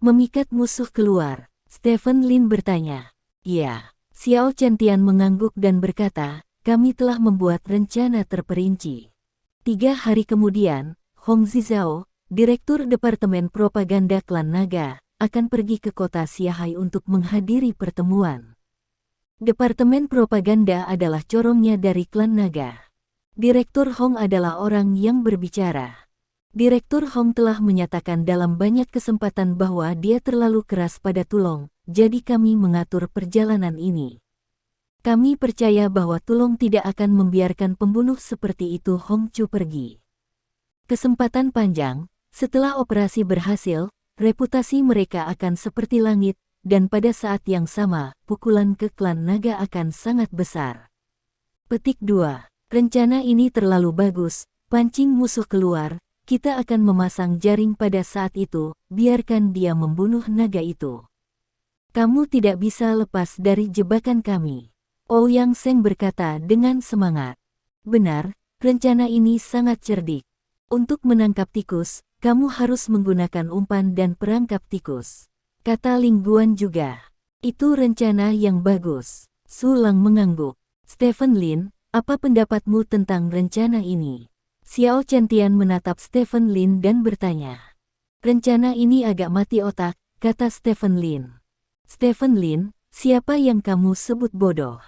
Memikat musuh keluar, Stephen Lin bertanya. Ya. Xiao Chentian mengangguk dan berkata, kami telah membuat rencana terperinci. 3 hari kemudian, Hong Zizhao, Direktur Departemen Propaganda Klan Naga, akan pergi ke kota Xiahai untuk menghadiri pertemuan. Departemen Propaganda adalah corongnya dari Klan Naga. Direktur Hong adalah orang yang berbicara. Direktur Hong telah menyatakan dalam banyak kesempatan bahwa dia terlalu keras pada Tulong, jadi kami mengatur perjalanan ini. Kami percaya bahwa Tulong tidak akan membiarkan pembunuh seperti itu Hong Chu pergi. Kesempatan panjang, setelah operasi berhasil, reputasi mereka akan seperti langit, dan pada saat yang sama, pukulan ke klan naga akan sangat besar. Petik 2. Rencana ini terlalu bagus, pancing musuh keluar. Kita akan memasang jaring pada saat itu, biarkan dia membunuh naga itu. Kamu tidak bisa lepas dari jebakan kami. Ouyang Seng berkata dengan semangat. Benar, rencana ini sangat cerdik. Untuk menangkap tikus, kamu harus menggunakan umpan dan perangkap tikus. Kata Ling Guan juga. Itu rencana yang bagus. Su Lang mengangguk. Stephen Lin, apa pendapatmu tentang rencana ini? Xiao Chentian menatap Stephen Lin dan bertanya. Rencana ini agak mati otak, kata Stephen Lin. Stephen Lin, siapa yang kamu sebut bodoh?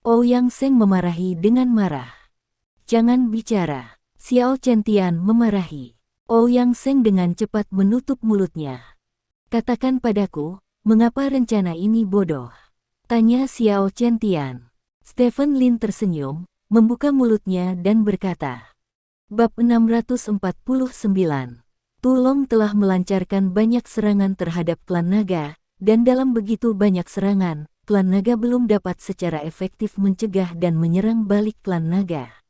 Ouyang Seng memarahi dengan marah. Jangan bicara. Xiao Chentian memarahi. Ouyang Seng dengan cepat menutup mulutnya. Katakan padaku, mengapa rencana ini bodoh? Tanya Xiao Chentian. Stephen Lin tersenyum, membuka mulutnya dan berkata. Bab 649. Tulong telah melancarkan banyak serangan terhadap klan naga, dan dalam begitu banyak serangan, klan naga belum dapat secara efektif mencegah dan menyerang balik klan naga.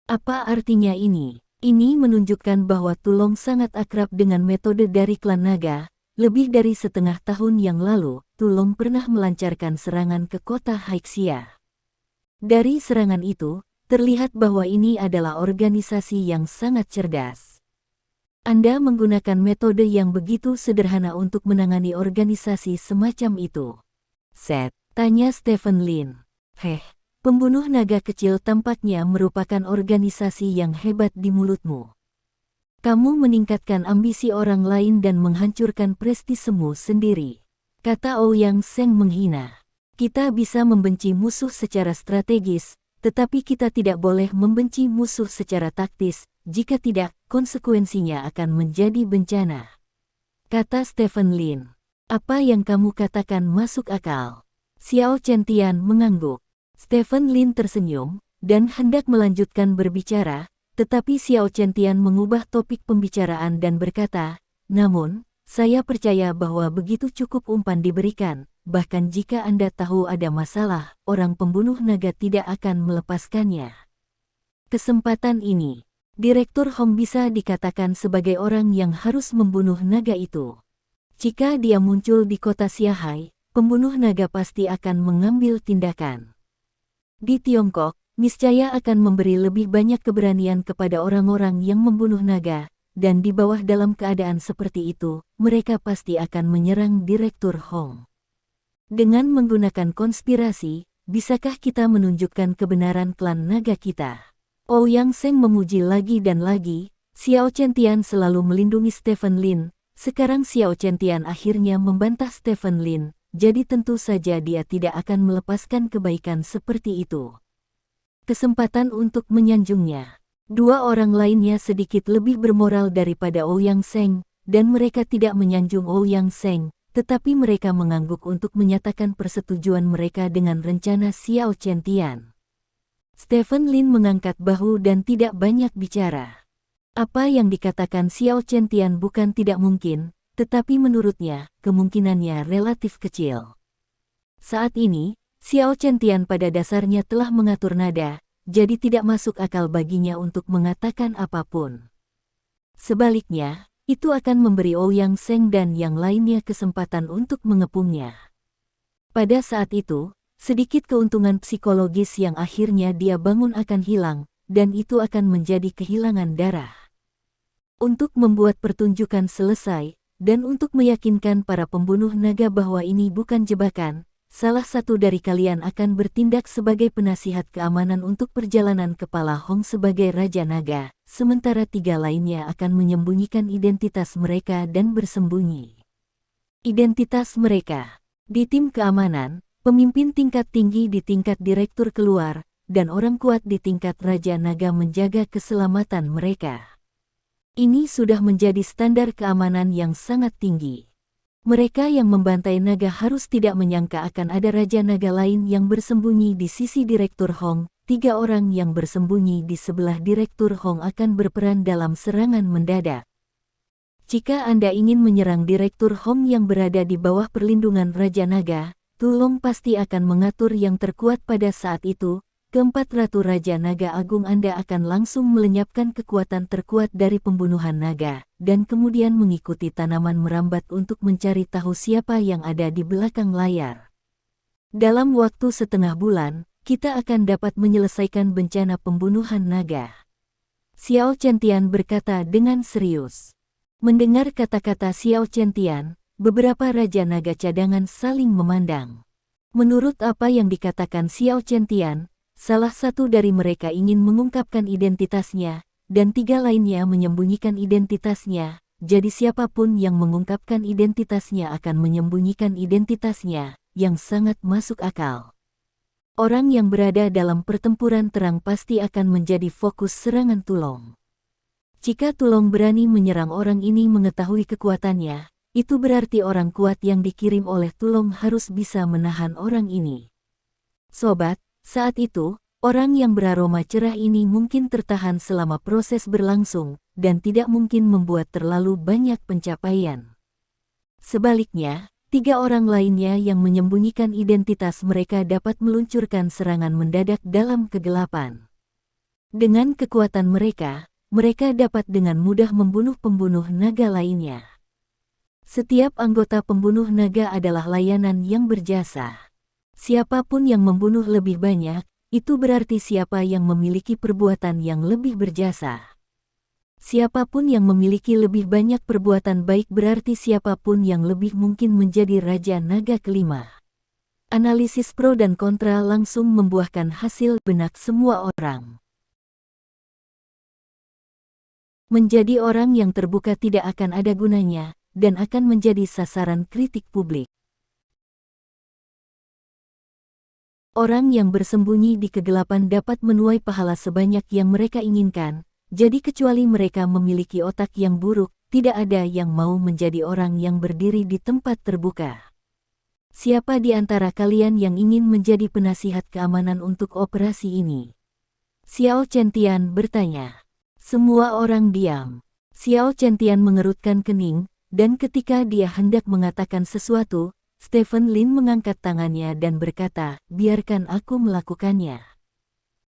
Apa artinya ini? Ini menunjukkan bahwa Tulong sangat akrab dengan metode dari klan naga. Lebih dari setengah tahun yang lalu, Tulong pernah melancarkan serangan ke kota Haixia. Dari serangan itu, terlihat bahwa ini adalah organisasi yang sangat cerdas. Anda menggunakan metode yang begitu sederhana untuk menangani organisasi semacam itu. Seth, tanya Stephen Lin. Pembunuh naga kecil tampaknya merupakan organisasi yang hebat di mulutmu. Kamu meningkatkan ambisi orang lain dan menghancurkan prestisemu sendiri. Kata Ouyang Seng menghina. Kita bisa membenci musuh secara strategis, tetapi kita tidak boleh membenci musuh secara taktis, jika tidak, konsekuensinya akan menjadi bencana. Kata Stephen Lin. Apa yang kamu katakan masuk akal. Xiao Chentian mengangguk. Stephen Lin tersenyum, dan hendak melanjutkan berbicara, tetapi Xiao Chentian mengubah topik pembicaraan dan berkata, namun, saya percaya bahwa begitu cukup umpan diberikan, bahkan jika Anda tahu ada masalah, orang pembunuh naga tidak akan melepaskannya. Kesempatan ini, Direktur Hong bisa dikatakan sebagai orang yang harus membunuh naga itu. Jika dia muncul di kota Xiahai, pembunuh naga pasti akan mengambil tindakan. Di Tiongkok, niscaya akan memberi lebih banyak keberanian kepada orang-orang yang membunuh naga, dan di bawah dalam keadaan seperti itu, mereka pasti akan menyerang Direktur Hong. Dengan menggunakan konspirasi, bisakah kita menunjukkan kebenaran klan naga kita? Ouyang Seng memuji lagi dan lagi, Xiao Chentian selalu melindungi Stephen Lin, sekarang Xiao Chentian akhirnya membantah Stephen Lin, jadi tentu saja dia tidak akan melepaskan kebaikan seperti itu. Kesempatan untuk menyanjungnya. Dua orang lainnya sedikit lebih bermoral daripada Ouyang Seng, dan mereka tidak menyanjung Ouyang Seng, tetapi mereka mengangguk untuk menyatakan persetujuan mereka dengan rencana Xiao Chentian. Stephen Lin mengangkat bahu dan tidak banyak bicara. Apa yang dikatakan Xiao Chentian bukan tidak mungkin, tetapi menurutnya, kemungkinannya relatif kecil. Saat ini, Xiao Chentian pada dasarnya telah mengatur nada, jadi tidak masuk akal baginya untuk mengatakan apapun. Sebaliknya, itu akan memberi Ouyang Seng dan yang lainnya kesempatan untuk mengepungnya. Pada saat itu, sedikit keuntungan psikologis yang akhirnya dia bangun akan hilang, dan itu akan menjadi kehilangan darah. Untuk membuat pertunjukan selesai, dan untuk meyakinkan para pembunuh naga bahwa ini bukan jebakan, salah satu dari kalian akan bertindak sebagai penasihat keamanan untuk perjalanan kepala Hong sebagai Raja Naga, sementara tiga lainnya akan menyembunyikan identitas mereka dan bersembunyi. Identitas mereka. Di tim keamanan, pemimpin tingkat tinggi di tingkat direktur keluar, dan orang kuat di tingkat Raja Naga menjaga keselamatan mereka. Ini sudah menjadi standar keamanan yang sangat tinggi. Mereka yang membantai naga harus tidak menyangka akan ada Raja Naga lain yang bersembunyi di sisi Direktur Hong. 3 orang yang bersembunyi di sebelah Direktur Hong akan berperan dalam serangan mendadak. Jika Anda ingin menyerang Direktur Hong yang berada di bawah perlindungan Raja Naga, Tu Long pasti akan mengatur yang terkuat pada saat itu. Keempat Ratu Raja Naga Agung Anda akan langsung melenyapkan kekuatan terkuat dari pembunuhan naga, dan kemudian mengikuti tanaman merambat untuk mencari tahu siapa yang ada di belakang layar. Dalam waktu setengah bulan, kita akan dapat menyelesaikan bencana pembunuhan naga. Xiao Chentian berkata dengan serius. Mendengar kata-kata Xiao Chentian, beberapa Raja Naga cadangan saling memandang. Menurut apa yang dikatakan Xiao Chentian, salah satu dari mereka ingin mengungkapkan identitasnya, dan 3 lainnya menyembunyikan identitasnya, jadi siapapun yang mengungkapkan identitasnya akan menyembunyikan identitasnya, yang sangat masuk akal. Orang yang berada dalam pertempuran terang pasti akan menjadi fokus serangan Tu Long. Jika Tu Long berani menyerang orang ini mengetahui kekuatannya, itu berarti orang kuat yang dikirim oleh Tu Long harus bisa menahan orang ini. Sobat, saat itu, orang yang beraroma cerah ini mungkin tertahan selama proses berlangsung, dan tidak mungkin membuat terlalu banyak pencapaian. Sebaliknya, 3 orang lainnya yang menyembunyikan identitas mereka dapat meluncurkan serangan mendadak dalam kegelapan. Dengan kekuatan mereka, mereka dapat dengan mudah membunuh pembunuh naga lainnya. Setiap anggota pembunuh naga adalah layanan yang berjasa. Siapapun yang membunuh lebih banyak, itu berarti siapa yang memiliki perbuatan yang lebih berjasa. Siapapun yang memiliki lebih banyak perbuatan baik berarti siapapun yang lebih mungkin menjadi Raja Naga kelima. Analisis pro dan kontra langsung membuahkan hasil benak semua orang. Menjadi orang yang terbuka tidak akan ada gunanya, dan akan menjadi sasaran kritik publik. Orang yang bersembunyi di kegelapan dapat menuai pahala sebanyak yang mereka inginkan, jadi kecuali mereka memiliki otak yang buruk, tidak ada yang mau menjadi orang yang berdiri di tempat terbuka. Siapa di antara kalian yang ingin menjadi penasihat keamanan untuk operasi ini? Xiao Chentian bertanya. Semua orang diam. Xiao Chentian mengerutkan kening, dan ketika dia hendak mengatakan sesuatu, Stephen Lin mengangkat tangannya dan berkata, biarkan aku melakukannya.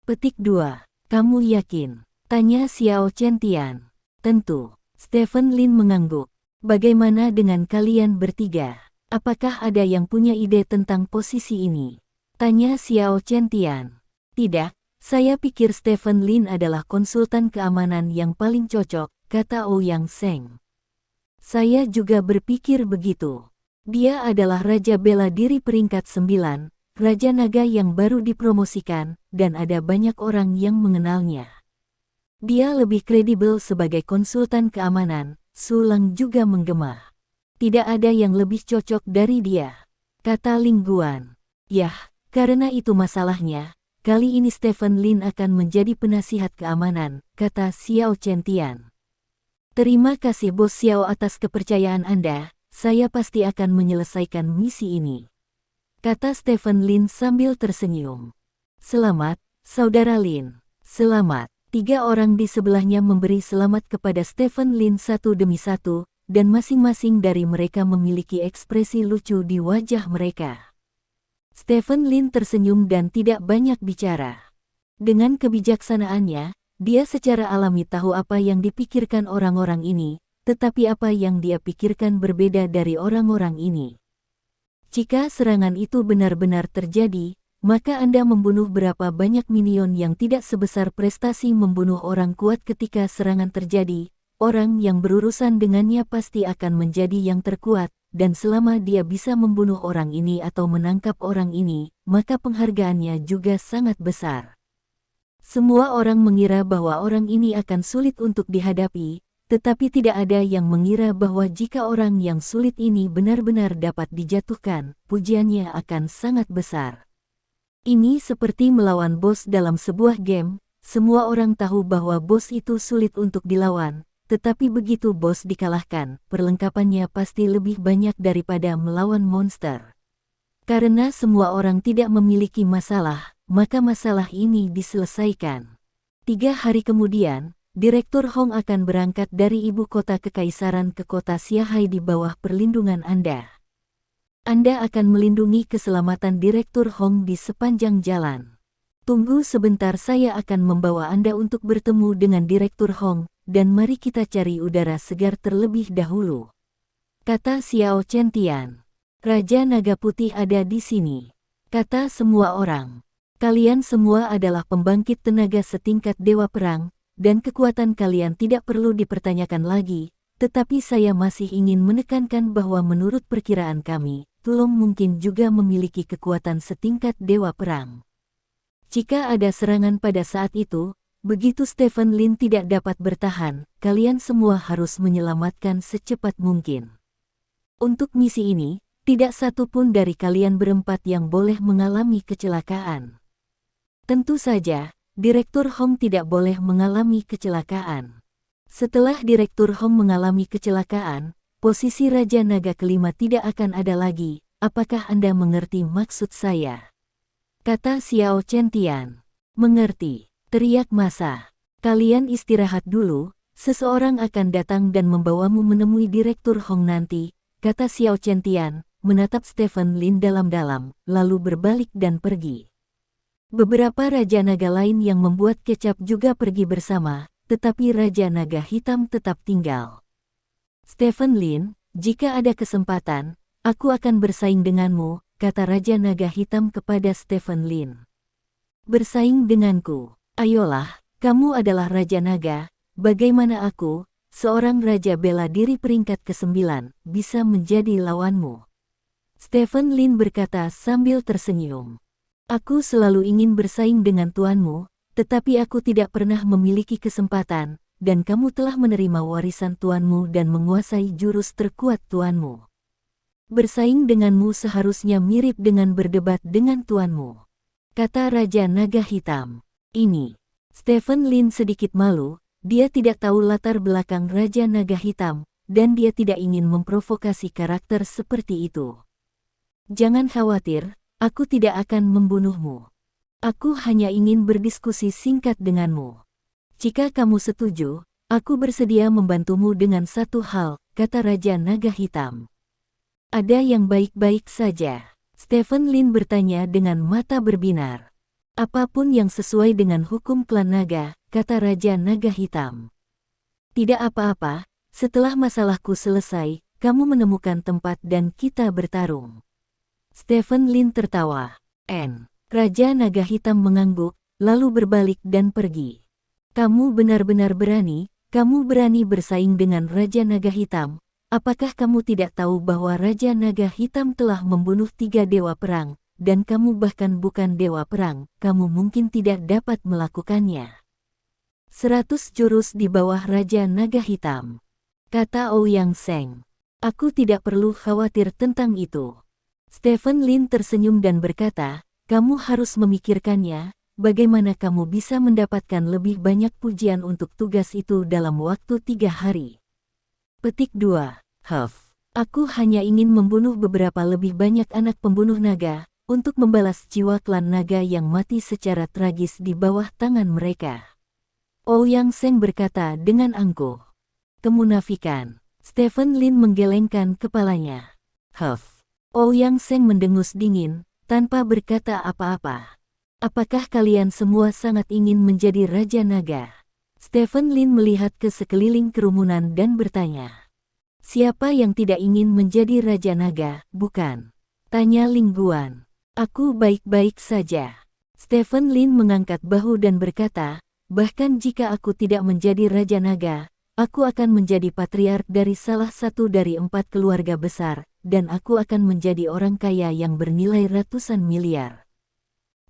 Petik 2. Kamu yakin? Tanya Xiao Chentian. Tentu. Stephen Lin mengangguk. Bagaimana dengan kalian bertiga? Apakah ada yang punya ide tentang posisi ini? Tanya Xiao Chentian. Tidak, saya pikir Stephen Lin adalah konsultan keamanan yang paling cocok, kata Ouyang Seng. Saya juga berpikir begitu. Dia adalah Raja Bela Diri peringkat 9, Raja Naga yang baru dipromosikan, dan ada banyak orang yang mengenalnya. Dia lebih kredibel sebagai konsultan keamanan, Su Leng juga menggema. Tidak ada yang lebih cocok dari dia, kata Ling Guan. Yah, karena itu masalahnya, kali ini Stephen Lin akan menjadi penasihat keamanan, kata Xiao Chentian. Terima kasih Bos Xiao atas kepercayaan Anda. Saya pasti akan menyelesaikan misi ini, kata Stephen Lin sambil tersenyum. Selamat, Saudara Lin. Selamat. 3 orang di sebelahnya memberi selamat kepada Stephen Lin satu demi satu, dan masing-masing dari mereka memiliki ekspresi lucu di wajah mereka. Stephen Lin tersenyum dan tidak banyak bicara. Dengan kebijaksanaannya, dia secara alami tahu apa yang dipikirkan orang-orang ini, tetapi apa yang dia pikirkan berbeda dari orang-orang ini. Jika serangan itu benar-benar terjadi, maka Anda membunuh berapa banyak minion yang tidak sebesar prestasi membunuh orang kuat ketika serangan terjadi. Orang yang berurusan dengannya pasti akan menjadi yang terkuat, dan selama dia bisa membunuh orang ini atau menangkap orang ini, maka penghargaannya juga sangat besar. Semua orang mengira bahwa orang ini akan sulit untuk dihadapi, tetapi tidak ada yang mengira bahwa jika orang yang sulit ini benar-benar dapat dijatuhkan, pujiannya akan sangat besar. Ini seperti melawan bos dalam sebuah game, semua orang tahu bahwa bos itu sulit untuk dilawan, tetapi begitu bos dikalahkan, perlengkapannya pasti lebih banyak daripada melawan monster. Karena semua orang tidak memiliki masalah, maka masalah ini diselesaikan. 3 hari kemudian, Direktur Hong akan berangkat dari ibu kota kekaisaran ke kota Xiahai di bawah perlindungan Anda. Anda akan melindungi keselamatan Direktur Hong di sepanjang jalan. Tunggu sebentar, saya akan membawa Anda untuk bertemu dengan Direktur Hong, dan mari kita cari udara segar terlebih dahulu. Kata Xiao Chentian. Raja Naga Putih ada di sini. Kata semua orang. Kalian semua adalah pembangkit tenaga setingkat dewa perang, dan kekuatan kalian tidak perlu dipertanyakan lagi, tetapi saya masih ingin menekankan bahwa menurut perkiraan kami, Tulong mungkin juga memiliki kekuatan setingkat dewa perang. Jika ada serangan pada saat itu, begitu Stephen Lin tidak dapat bertahan, kalian semua harus menyelamatkan secepat mungkin. Untuk misi ini, tidak satu pun dari kalian berempat yang boleh mengalami kecelakaan. Tentu saja, Direktur Hong tidak boleh mengalami kecelakaan. Setelah Direktur Hong mengalami kecelakaan, posisi Raja Naga kelima tidak akan ada lagi. Apakah Anda mengerti maksud saya? Kata Xiao Chentian. Mengerti, teriak Masa. Kalian istirahat dulu, seseorang akan datang dan membawamu menemui Direktur Hong nanti, kata Xiao Chentian, menatap Stephen Lin dalam-dalam, lalu berbalik dan pergi. Beberapa Raja Naga lain yang membuat kecap juga pergi bersama, tetapi Raja Naga Hitam tetap tinggal. Stephen Lin, jika ada kesempatan, aku akan bersaing denganmu, kata Raja Naga Hitam kepada Stephen Lin. Bersaing denganku? Ayolah, kamu adalah Raja Naga, bagaimana aku, seorang Raja bela diri peringkat ke-9, bisa menjadi lawanmu? Stephen Lin berkata sambil tersenyum. Aku selalu ingin bersaing dengan tuanmu, tetapi aku tidak pernah memiliki kesempatan, dan kamu telah menerima warisan tuanmu dan menguasai jurus terkuat tuanmu. Bersaing denganmu seharusnya mirip dengan berdebat dengan tuanmu, kata Raja Naga Hitam. Ini. Stephen Lin sedikit malu, dia tidak tahu latar belakang Raja Naga Hitam, dan dia tidak ingin memprovokasi karakter seperti itu. Jangan khawatir. Aku tidak akan membunuhmu. Aku hanya ingin berdiskusi singkat denganmu. Jika kamu setuju, aku bersedia membantumu dengan satu hal, kata Raja Naga Hitam. Ada yang baik-baik saja. Stephen Lin bertanya dengan mata berbinar. Apapun yang sesuai dengan hukum klan naga, kata Raja Naga Hitam. Tidak apa-apa, setelah masalahku selesai, kamu menemukan tempat dan kita bertarung. Stephen Lin tertawa. Raja Naga Hitam mengangguk, lalu berbalik dan pergi. Kamu benar-benar berani, kamu berani bersaing dengan Raja Naga Hitam. Apakah kamu tidak tahu bahwa Raja Naga Hitam telah membunuh 3 dewa perang, dan kamu bahkan bukan dewa perang, kamu mungkin tidak dapat melakukannya. 100 jurus di bawah Raja Naga Hitam, kata Ouyang Seng. Aku tidak perlu khawatir tentang itu. Stephen Lin tersenyum dan berkata, kamu harus memikirkannya, bagaimana kamu bisa mendapatkan lebih banyak pujian untuk tugas itu dalam waktu 3 hari. Petik 2. Aku hanya ingin membunuh beberapa lebih banyak anak pembunuh naga, untuk membalas jiwa klan naga yang mati secara tragis di bawah tangan mereka. Ouyang Seng berkata dengan angkuh. Kemunafikan. Stephen Lin menggelengkan kepalanya. Ouyang Seng mendengus dingin, tanpa berkata apa-apa. Apakah kalian semua sangat ingin menjadi Raja Naga? Stephen Lin melihat ke sekeliling kerumunan dan bertanya. Siapa yang tidak ingin menjadi Raja Naga, bukan? Tanya Ling Guan. Aku baik-baik saja. Stephen Lin mengangkat bahu dan berkata, bahkan jika aku tidak menjadi Raja Naga, aku akan menjadi patriark dari salah satu dari 4 keluarga besar, dan aku akan menjadi orang kaya yang bernilai ratusan miliar.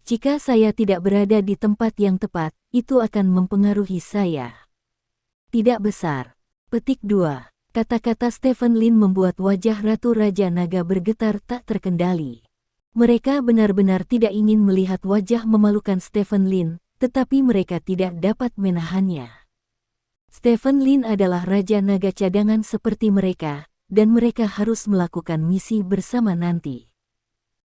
Jika saya tidak berada di tempat yang tepat, itu akan mempengaruhi saya. Tidak besar. Petik 2. Kata-kata Stephen Lin membuat wajah Ratu Raja Naga bergetar tak terkendali. Mereka benar-benar tidak ingin melihat wajah memalukan Stephen Lin, tetapi mereka tidak dapat menahannya. Stephen Lin adalah Raja Naga cadangan seperti mereka, dan mereka harus melakukan misi bersama nanti.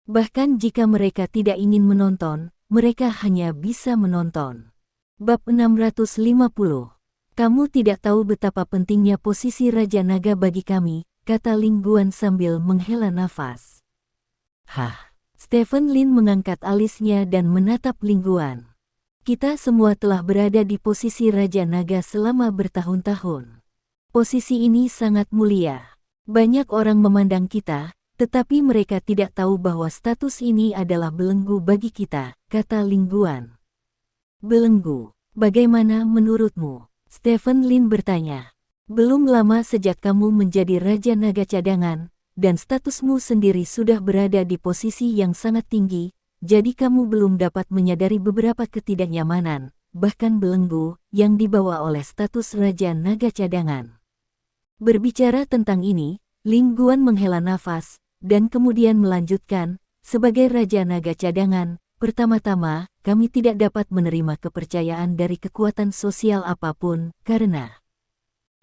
Bahkan jika mereka tidak ingin menonton, mereka hanya bisa menonton. Bab 650. Kamu tidak tahu betapa pentingnya posisi Raja Naga bagi kami, kata Ling Guan sambil menghela nafas. Hah? Stephen Lin mengangkat alisnya dan menatap Ling Guan. Kita semua telah berada di posisi Raja Naga selama bertahun-tahun. Posisi ini sangat mulia. Banyak orang memandang kita, tetapi mereka tidak tahu bahwa status ini adalah belenggu bagi kita, kata Ling Guan. Belenggu, bagaimana menurutmu? Stephen Lin bertanya. Belum lama sejak kamu menjadi Raja Naga cadangan, dan statusmu sendiri sudah berada di posisi yang sangat tinggi, jadi kamu belum dapat menyadari beberapa ketidaknyamanan, bahkan belenggu, yang dibawa oleh status Raja Naga cadangan. Berbicara tentang ini, Ling Guan menghela nafas, dan kemudian melanjutkan, sebagai Raja Naga cadangan, pertama-tama, kami tidak dapat menerima kepercayaan dari kekuatan sosial apapun, karena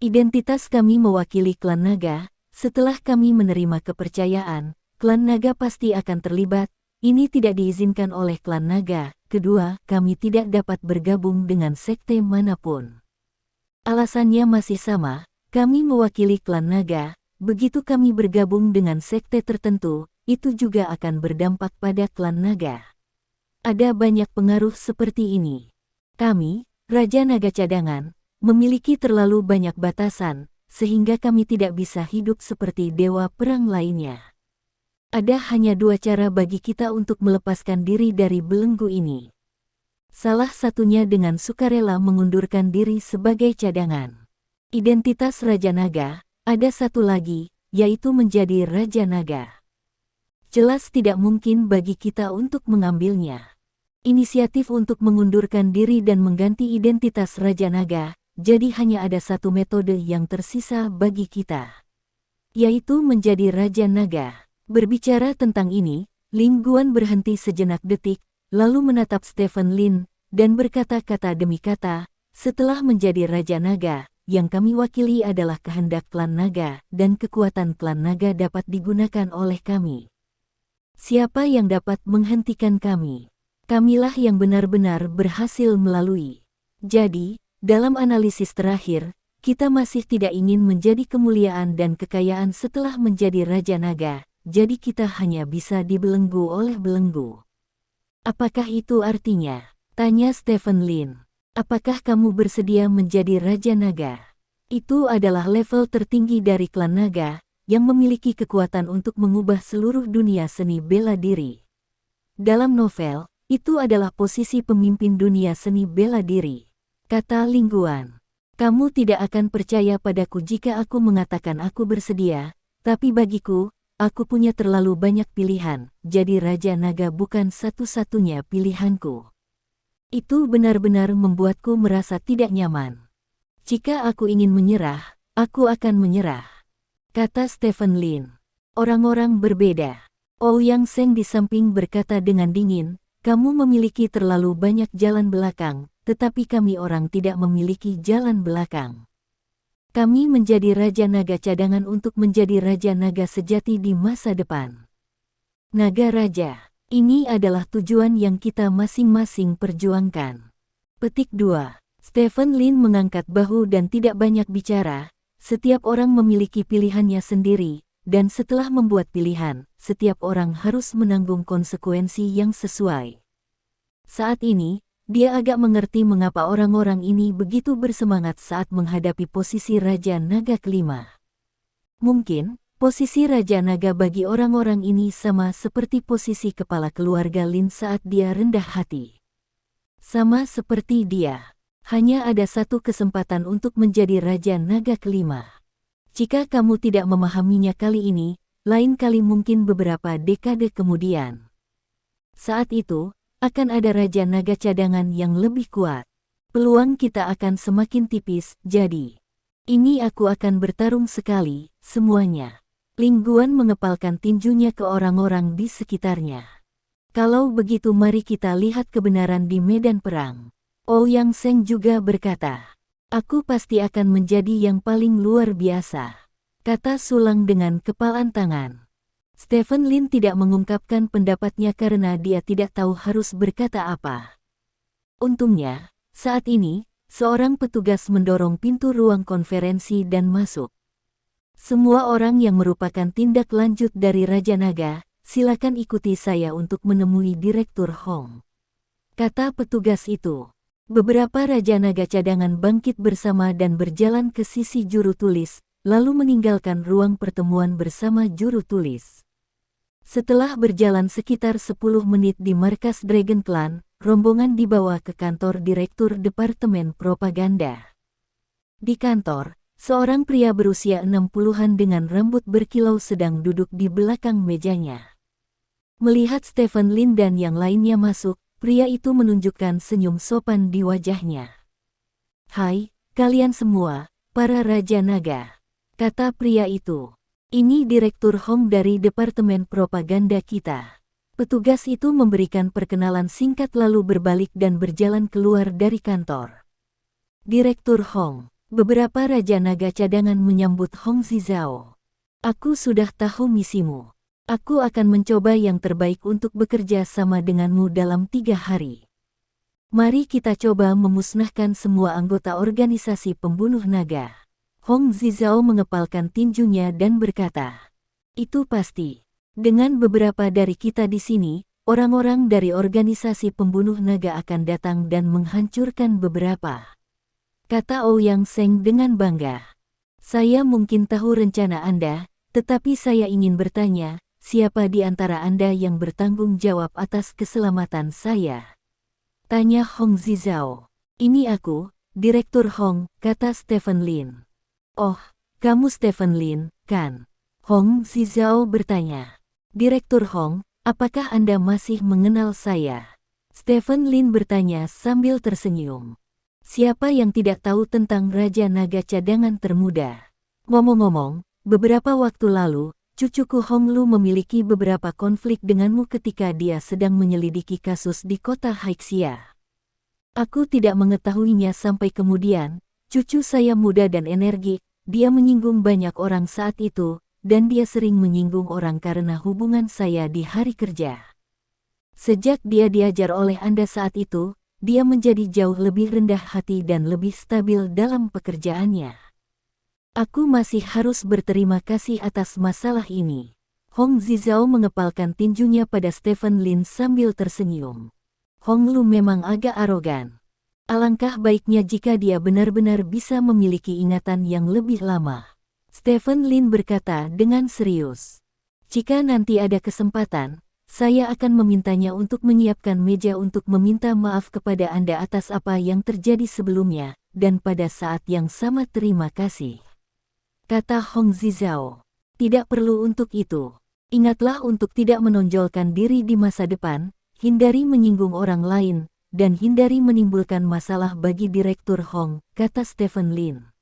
identitas kami mewakili klan naga. Setelah kami menerima kepercayaan, klan naga pasti akan terlibat. Ini tidak diizinkan oleh klan naga. Kedua, kami tidak dapat bergabung dengan sekte manapun. Alasannya masih sama, kami mewakili klan naga. Begitu kami bergabung dengan sekte tertentu, itu juga akan berdampak pada klan naga. Ada banyak pengaruh seperti ini. Kami, Raja Naga cadangan, memiliki terlalu banyak batasan, sehingga kami tidak bisa hidup seperti dewa perang lainnya. Ada hanya dua cara bagi kita untuk melepaskan diri dari belenggu ini. Salah satunya dengan sukarela mengundurkan diri sebagai cadangan. Identitas Raja Naga, ada satu lagi, yaitu menjadi Raja Naga. Jelas tidak mungkin bagi kita untuk mengambilnya. Inisiatif untuk mengundurkan diri dan mengganti identitas Raja Naga, jadi hanya ada satu metode yang tersisa bagi kita, yaitu menjadi Raja Naga. Berbicara tentang ini, Ling Guan berhenti sejenak detik, lalu menatap Stephen Lin, dan berkata-kata demi kata, setelah menjadi Raja Naga, yang kami wakili adalah kehendak klan naga, dan kekuatan klan naga dapat digunakan oleh kami. Siapa yang dapat menghentikan kami? Kamilah yang benar-benar berhasil melalui. Jadi, dalam analisis terakhir, kita masih tidak ingin menjadi kemuliaan dan kekayaan setelah menjadi Raja Naga, jadi kita hanya bisa dibelenggu oleh belenggu. Apakah itu artinya? Tanya Stephen Lin. Apakah kamu bersedia menjadi Raja Naga? Itu adalah level tertinggi dari klan naga, yang memiliki kekuatan untuk mengubah seluruh dunia seni bela diri. Dalam novel, itu adalah posisi pemimpin dunia seni bela diri. Kata Ling Guan. Kamu tidak akan percaya padaku jika aku mengatakan aku bersedia, tapi bagiku, aku punya terlalu banyak pilihan, jadi Raja Naga bukan satu-satunya pilihanku. Itu benar-benar membuatku merasa tidak nyaman. Jika aku ingin menyerah, aku akan menyerah. Kata Stephen Lin. Orang-orang berbeda. Ouyang Seng di samping berkata dengan dingin, kamu memiliki terlalu banyak jalan belakang, tetapi kami orang tidak memiliki jalan belakang. Kami menjadi Raja Naga cadangan untuk menjadi Raja Naga sejati di masa depan. Naga Raja, ini adalah tujuan yang kita masing-masing perjuangkan. Petik 2. Stephen Lin mengangkat bahu dan tidak banyak bicara. Setiap orang memiliki pilihannya sendiri, dan setelah membuat pilihan, setiap orang harus menanggung konsekuensi yang sesuai. Saat ini, dia agak mengerti mengapa orang-orang ini begitu bersemangat saat menghadapi posisi Raja Naga kelima. Mungkin, posisi Raja Naga bagi orang-orang ini sama seperti posisi kepala keluarga Lin saat dia rendah hati. Sama seperti dia, hanya ada satu kesempatan untuk menjadi Raja Naga kelima. Jika kamu tidak memahaminya kali ini, lain kali mungkin beberapa dekade kemudian. Saat itu, akan ada Raja Naga cadangan yang lebih kuat. Peluang kita akan semakin tipis, jadi ini aku akan bertarung sekali, semuanya. Ling Guan mengepalkan tinjunya ke orang-orang di sekitarnya. Kalau begitu mari kita lihat kebenaran di medan perang. Ouyang Seng juga berkata. Aku pasti akan menjadi yang paling luar biasa, kata Sulang dengan kepalan tangan. Stephen Lin tidak mengungkapkan pendapatnya karena dia tidak tahu harus berkata apa. Untungnya, saat ini, seorang petugas mendorong pintu ruang konferensi dan masuk. Semua orang yang merupakan tindak lanjut dari Raja Naga, silakan ikuti saya untuk menemui Direktur Hong, kata petugas itu. Beberapa Raja Naga cadangan bangkit bersama dan berjalan ke sisi juru tulis, lalu meninggalkan ruang pertemuan bersama juru tulis. Setelah berjalan sekitar 10 menit di markas Dragon Clan, rombongan dibawa ke kantor Direktur Departemen Propaganda. Di kantor, seorang pria berusia 60-an dengan rambut berkilau sedang duduk di belakang mejanya. Melihat Stephen Lin dan yang lainnya masuk, pria itu menunjukkan senyum sopan di wajahnya. "Hai, kalian semua, para Raja Naga," kata pria itu. "Ini Direktur Hong dari Departemen Propaganda kita." Petugas itu memberikan perkenalan singkat lalu berbalik dan berjalan keluar dari kantor. Direktur Hong, beberapa Raja Naga cadangan menyambut Hong Zizao. "Aku sudah tahu misimu. Aku akan mencoba yang terbaik untuk bekerja sama denganmu dalam 3 hari. Mari kita coba memusnahkan semua anggota organisasi pembunuh naga." Hong Zizao mengepalkan tinjunya dan berkata, "Itu pasti. Dengan beberapa dari kita di sini, orang-orang dari organisasi pembunuh naga akan datang dan menghancurkan beberapa," kata Ouyang Seng dengan bangga. "Saya mungkin tahu rencana Anda, tetapi saya ingin bertanya, siapa di antara Anda yang bertanggung jawab atas keselamatan saya?" tanya Hong Zizao. "Ini aku, Direktur Hong," kata Stephen Lin. "Oh, kamu Stephen Lin, kan?" Hong Zizao bertanya. "Direktur Hong, apakah Anda masih mengenal saya?" Stephen Lin bertanya sambil tersenyum. "Siapa yang tidak tahu tentang Raja Naga cadangan termuda? Ngomong-ngomong, beberapa waktu lalu, cucuku Hong Lu memiliki beberapa konflik denganmu ketika dia sedang menyelidiki kasus di kota Haixia. Aku tidak mengetahuinya sampai kemudian. Cucu saya muda dan energik, dia menyinggung banyak orang saat itu, dan dia sering menyinggung orang karena hubungan saya di hari kerja. Sejak dia diajar oleh Anda saat itu, dia menjadi jauh lebih rendah hati dan lebih stabil dalam pekerjaannya. Aku masih harus berterima kasih atas masalah ini." Hong Zizao mengepalkan tinjunya pada Stephen Lin sambil tersenyum. "Hong Lu memang agak arogan. Alangkah baiknya jika dia benar-benar bisa memiliki ingatan yang lebih lama," Stephen Lin berkata dengan serius. "Jika nanti ada kesempatan, saya akan memintanya untuk menyiapkan meja untuk meminta maaf kepada Anda atas apa yang terjadi sebelumnya, dan pada saat yang sama terima kasih," kata Hong Zizao. "Tidak perlu untuk itu. Ingatlah untuk tidak menonjolkan diri di masa depan, hindari menyinggung orang lain, dan hindari menimbulkan masalah bagi Direktur Hong," kata Stephen Lin.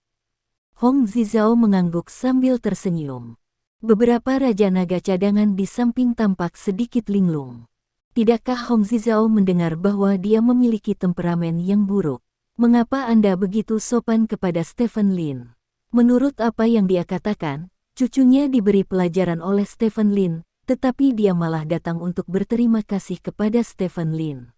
Hong Zizao mengangguk sambil tersenyum. Beberapa Raja Naga cadangan di samping tampak sedikit linglung. Tidakkah Hong Zizao mendengar bahwa dia memiliki temperamen yang buruk? "Mengapa Anda begitu sopan kepada Stephen Lin?" Menurut apa yang dia katakan, cucunya diberi pelajaran oleh Stephen Lin, tetapi dia malah datang untuk berterima kasih kepada Stephen Lin.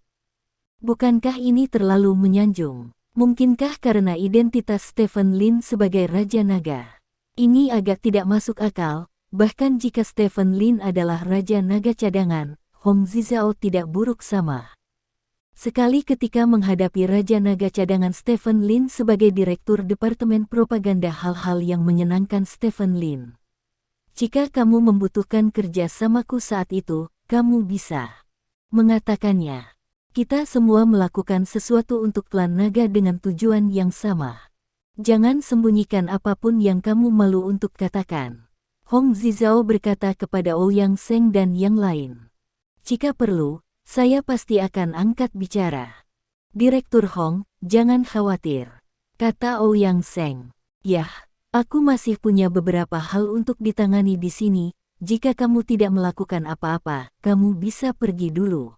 Bukankah ini terlalu menyanjung? Mungkinkah karena identitas Stephen Lin sebagai Raja Naga? Ini agak tidak masuk akal, bahkan jika Stephen Lin adalah Raja Naga cadangan, Hong Zizao tidak buruk sama sekali ketika menghadapi Raja Naga cadangan Stephen Lin sebagai Direktur Departemen Propaganda. Hal-hal yang menyenangkan Stephen Lin. "Jika kamu membutuhkan kerjasamaku saat itu, kamu bisa mengatakannya. Kita semua melakukan sesuatu untuk klan naga dengan tujuan yang sama. Jangan sembunyikan apapun yang kamu malu untuk katakan," Hong Zizao berkata kepada Ouyang Seng dan yang lain. "Jika perlu, saya pasti akan angkat bicara." "Direktur Hong, jangan khawatir," kata Ouyang Seng. "Yah, aku masih punya beberapa hal untuk ditangani di sini. Jika kamu tidak melakukan apa-apa, kamu bisa pergi dulu,"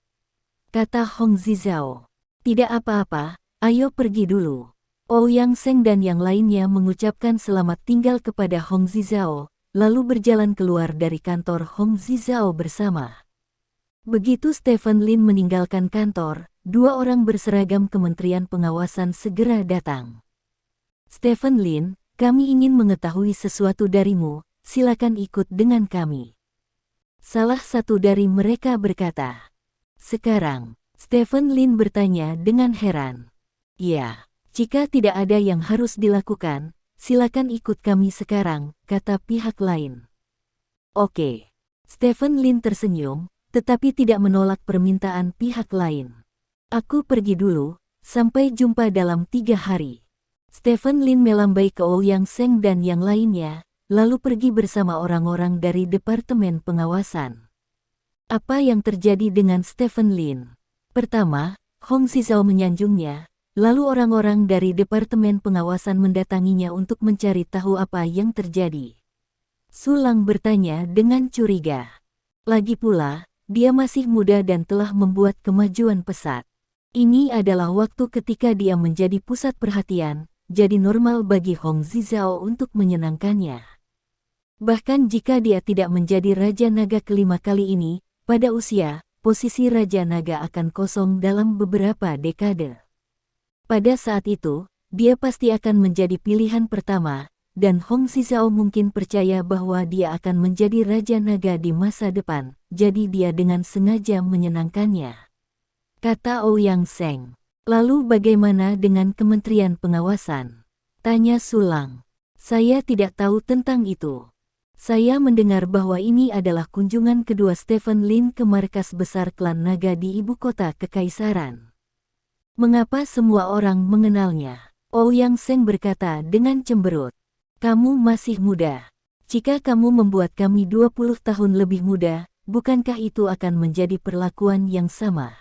kata Hong Zizao. "Tidak apa-apa, ayo pergi dulu." Ouyang Seng dan yang lainnya mengucapkan selamat tinggal kepada Hong Zizao, lalu berjalan keluar dari kantor Hong Zizao bersama. Begitu Stephen Lin meninggalkan kantor, dua orang berseragam Kementerian Pengawasan segera datang. Stephen Lin, kami ingin mengetahui sesuatu darimu, silakan ikut dengan kami. Salah satu dari mereka berkata. Sekarang, Stephen Lin bertanya dengan heran. Ya, jika tidak ada yang harus dilakukan, silakan ikut kami sekarang, kata pihak lain. Oke. Stephen Lin tersenyum, tetapi tidak menolak permintaan pihak lain. Aku pergi dulu, sampai jumpa dalam 3 hari. Stephen Lin melambai ke Ouyang Seng dan yang lainnya, lalu pergi bersama orang-orang dari Departemen Pengawasan. Apa yang terjadi dengan Stephen Lin? Pertama, Hong Zizao menyanjungnya, lalu orang-orang dari Departemen Pengawasan mendatanginya untuk mencari tahu apa yang terjadi. Sulang bertanya dengan curiga. Lagi pula, dia masih muda dan telah membuat kemajuan pesat. Ini adalah waktu ketika dia menjadi pusat perhatian, jadi normal bagi Hong Zizao untuk menyenangkannya. Bahkan jika dia tidak menjadi Raja Naga kelima kali ini, pada usia, posisi Raja Naga akan kosong dalam beberapa dekade. Pada saat itu, dia pasti akan menjadi pilihan pertama, dan Hong Zizao mungkin percaya bahwa dia akan menjadi Raja Naga di masa depan, jadi dia dengan sengaja menyenangkannya. Kata Ouyang Seng. Lalu bagaimana dengan Kementerian Pengawasan? Tanya Sulang. Saya tidak tahu tentang itu. Saya mendengar bahwa ini adalah kunjungan kedua Stephen Lin ke markas besar klan naga di ibu kota kekaisaran. Mengapa semua orang mengenalnya? Ouyang Seng berkata dengan cemberut. Kamu masih muda. Jika kamu membuat kami 20 tahun lebih muda, bukankah itu akan menjadi perlakuan yang sama?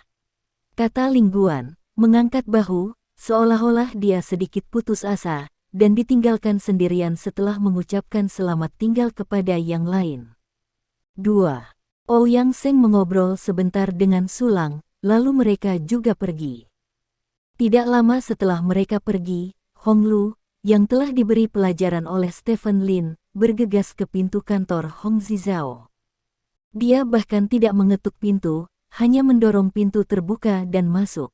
Kata Ling Guan, mengangkat bahu, seolah-olah dia sedikit putus asa, dan ditinggalkan sendirian setelah mengucapkan selamat tinggal kepada yang lain. 2. Ouyang Seng mengobrol sebentar dengan Sulang, lalu mereka juga pergi. Tidak lama setelah mereka pergi, Hong Lu, yang telah diberi pelajaran oleh Stephen Lin, bergegas ke pintu kantor Hong Zizao. Dia bahkan tidak mengetuk pintu, hanya mendorong pintu terbuka dan masuk.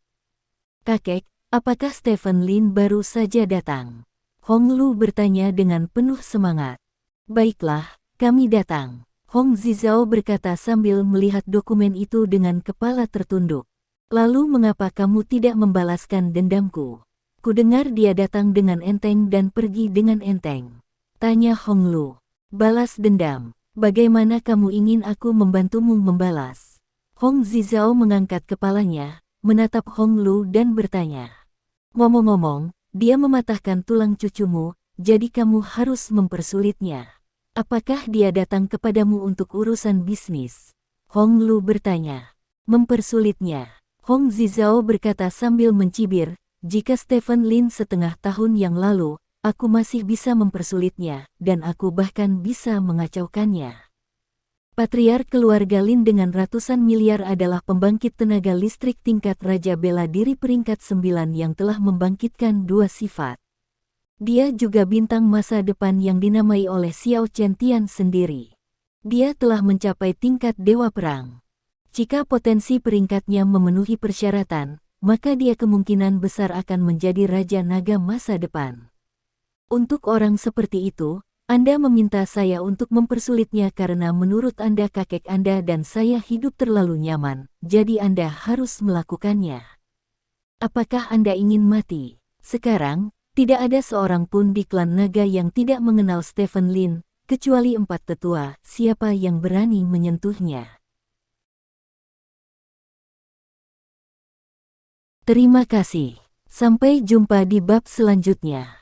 Kakek, apakah Stephen Lin baru saja datang? Hong Lu bertanya dengan penuh semangat. Baiklah, kami datang. Hong Zizao berkata sambil melihat dokumen itu dengan kepala tertunduk. Lalu mengapa kamu tidak membalaskan dendamku? Kudengar dia datang dengan enteng dan pergi dengan enteng. Tanya Hong Lu. Balas dendam. Bagaimana kamu ingin aku membantumu membalas? Hong Zizao mengangkat kepalanya, menatap Hong Lu dan bertanya. Ngomong-ngomong, dia mematahkan tulang cucumu, jadi kamu harus mempersulitnya. Apakah dia datang kepadamu untuk urusan bisnis? Hong Lu bertanya. Mempersulitnya. Hong Zizao berkata sambil mencibir, jika Stephen Lin setengah tahun yang lalu, aku masih bisa mempersulitnya, dan aku bahkan bisa mengacaukannya. Patriark keluarga Lin dengan ratusan miliar adalah pembangkit tenaga listrik tingkat raja bela diri peringkat 9 yang telah membangkitkan 2 sifat. Dia juga bintang masa depan yang dinamai oleh Xiao Chentian sendiri. Dia telah mencapai tingkat dewa perang. Jika potensi peringkatnya memenuhi persyaratan, maka dia kemungkinan besar akan menjadi Raja Naga masa depan. Untuk orang seperti itu, Anda meminta saya untuk mempersulitnya karena menurut Anda kakek Anda dan saya hidup terlalu nyaman, jadi Anda harus melakukannya. Apakah Anda ingin mati? Sekarang, tidak ada seorang pun di klan naga yang tidak mengenal Stephen Lin, kecuali 4 tetua, siapa yang berani menyentuhnya. Terima kasih. Sampai jumpa di bab selanjutnya.